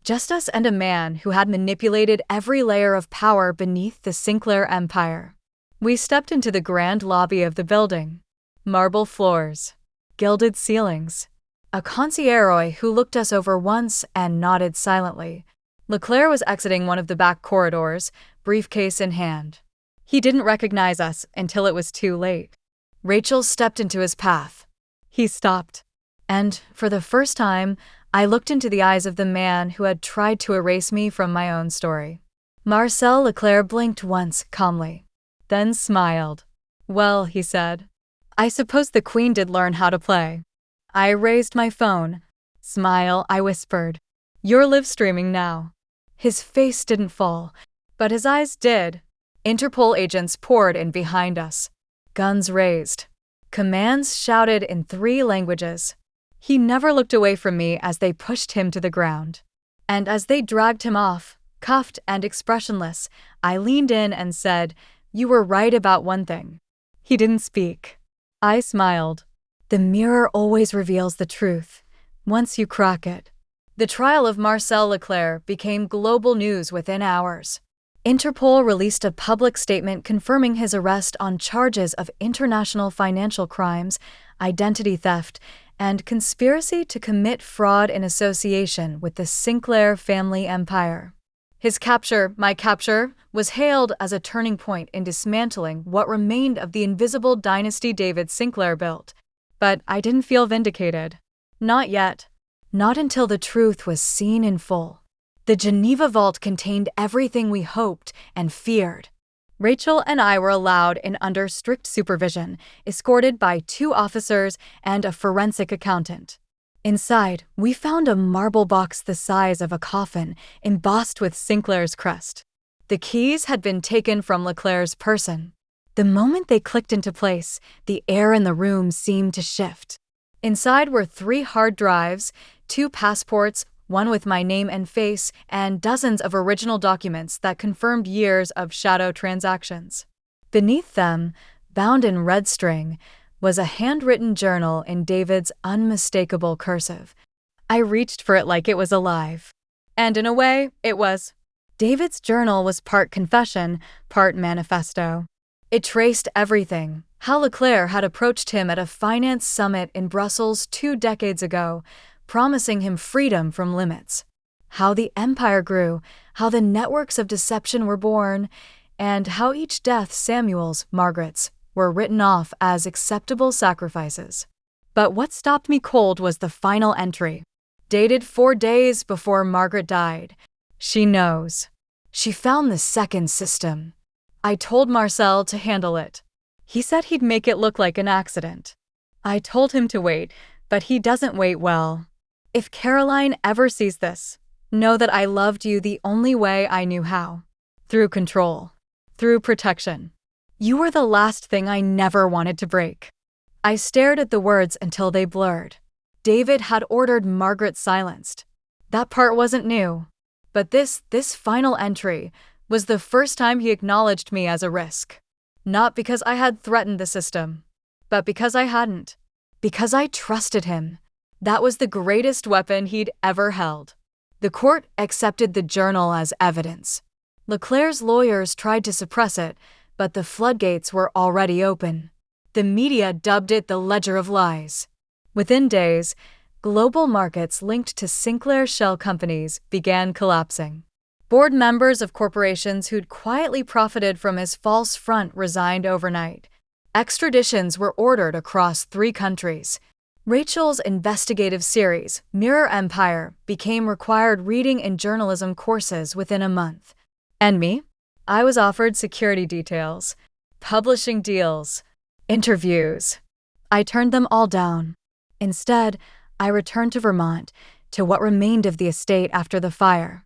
Just us and a man who had manipulated every layer of power beneath the Sinclair empire. We stepped into the grand lobby of the building. Marble floors. Gilded ceilings. A concierge who looked us over once and nodded silently. Leclerc was exiting one of the back corridors, briefcase in hand. He didn't recognize us until it was too late. Rachel stepped into his path. He stopped. And, for the first time, I looked into the eyes of the man who had tried to erase me from my own story. Marcel Leclerc blinked once, calmly. Then smiled. Well, he said. I suppose the Queen did learn how to play. I raised my phone. Smile, I whispered. You're live streaming now. His face didn't fall, but his eyes did. Interpol agents poured in behind us. Guns raised. Commands shouted in 3 languages. He never looked away from me as they pushed him to the ground. And as they dragged him off, cuffed and expressionless, I leaned in and said, You were right about one thing. He didn't speak. I smiled. The mirror always reveals the truth, once you crack it. The trial of Marcel Leclerc became global news within hours. Interpol released a public statement confirming his arrest on charges of international financial crimes, identity theft, and conspiracy to commit fraud in association with the Sinclair family empire. His capture, my capture, was hailed as a turning point in dismantling what remained of the invisible dynasty David Sinclair built. But I didn't feel vindicated. Not yet. Not until the truth was seen in full. The Geneva vault contained everything we hoped and feared. Rachel and I were allowed in under strict supervision, escorted by 2 officers and a forensic accountant. Inside, we found a marble box the size of a coffin, embossed with Sinclair's crest. The keys had been taken from Leclerc's person. The moment they clicked into place, the air in the room seemed to shift. Inside were 3 hard drives, 2 passports, one with my name and face, and dozens of original documents that confirmed years of shadow transactions. Beneath them, bound in red string, was a handwritten journal in David's unmistakable cursive. I reached for it like it was alive. And in a way, it was. David's journal was part confession, part manifesto. It traced everything: how Leclerc had approached him at a finance summit in Brussels 2 decades ago, promising him freedom from limits; how the empire grew, how the networks of deception were born, and how each death, Samuel's, Margaret's, were written off as acceptable sacrifices. But what stopped me cold was the final entry, dated 4 days before Margaret died. She knows. She found the second system. I told Marcel to handle it. He said he'd make it look like an accident. I told him to wait, but he doesn't wait well. If Caroline ever sees this, know that I loved you the only way I knew how. Through control. Through protection. You were the last thing I never wanted to break. I stared at the words until they blurred. David had ordered Margaret silenced. That part wasn't new. But this final entry was the first time he acknowledged me as a risk. Not because I had threatened the system, but because I hadn't. Because I trusted him. That was the greatest weapon he'd ever held. The court accepted the journal as evidence. Leclerc's lawyers tried to suppress it, but the floodgates were already open. The media dubbed it the Ledger of Lies. Within days, global markets linked to Sinclair shell companies began collapsing. Board members of corporations who'd quietly profited from his false front resigned overnight. Extraditions were ordered across 3 countries. Rachel's investigative series, Mirror Empire, became required reading in journalism courses within a month. And me? I was offered security details, publishing deals, interviews. I turned them all down. Instead, I returned to Vermont, to what remained of the estate after the fire.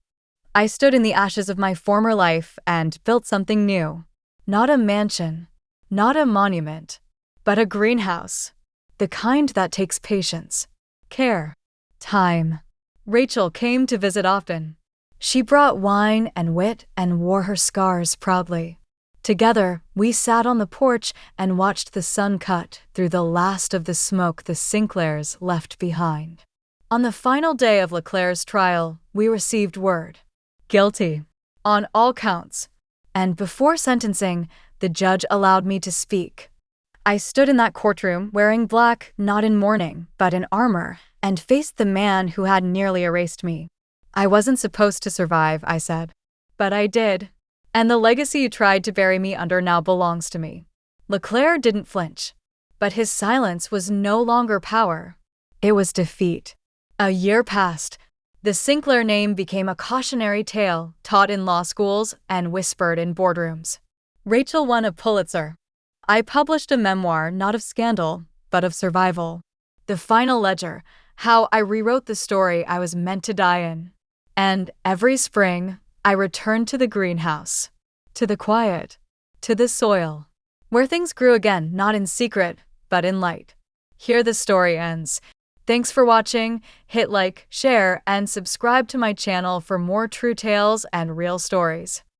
I stood in the ashes of my former life and built something new. Not a mansion, not a monument, but a greenhouse. The kind that takes patience, care, time. Rachel came to visit often. She brought wine and wit and wore her scars proudly. Together, we sat on the porch and watched the sun cut through the last of the smoke the Sinclairs left behind. On the final day of Leclerc's trial, we received word. Guilty. On all counts. And before sentencing, the judge allowed me to speak. I stood in that courtroom wearing black, not in mourning, but in armor, and faced the man who had nearly erased me. I wasn't supposed to survive, I said. But I did. And the legacy you tried to bury me under now belongs to me. Leclerc didn't flinch. But his silence was no longer power. It was defeat. A year passed. The Sinclair name became a cautionary tale taught in law schools and whispered in boardrooms. Rachel won a Pulitzer. I published a memoir not of scandal, but of survival. The final ledger, how I rewrote the story I was meant to die in. And every spring, I returned to the greenhouse, to the quiet, to the soil, where things grew again, not in secret, but in light. Here the story ends. Thanks for watching. Hit like, share, and subscribe to my channel for more true tales and real stories.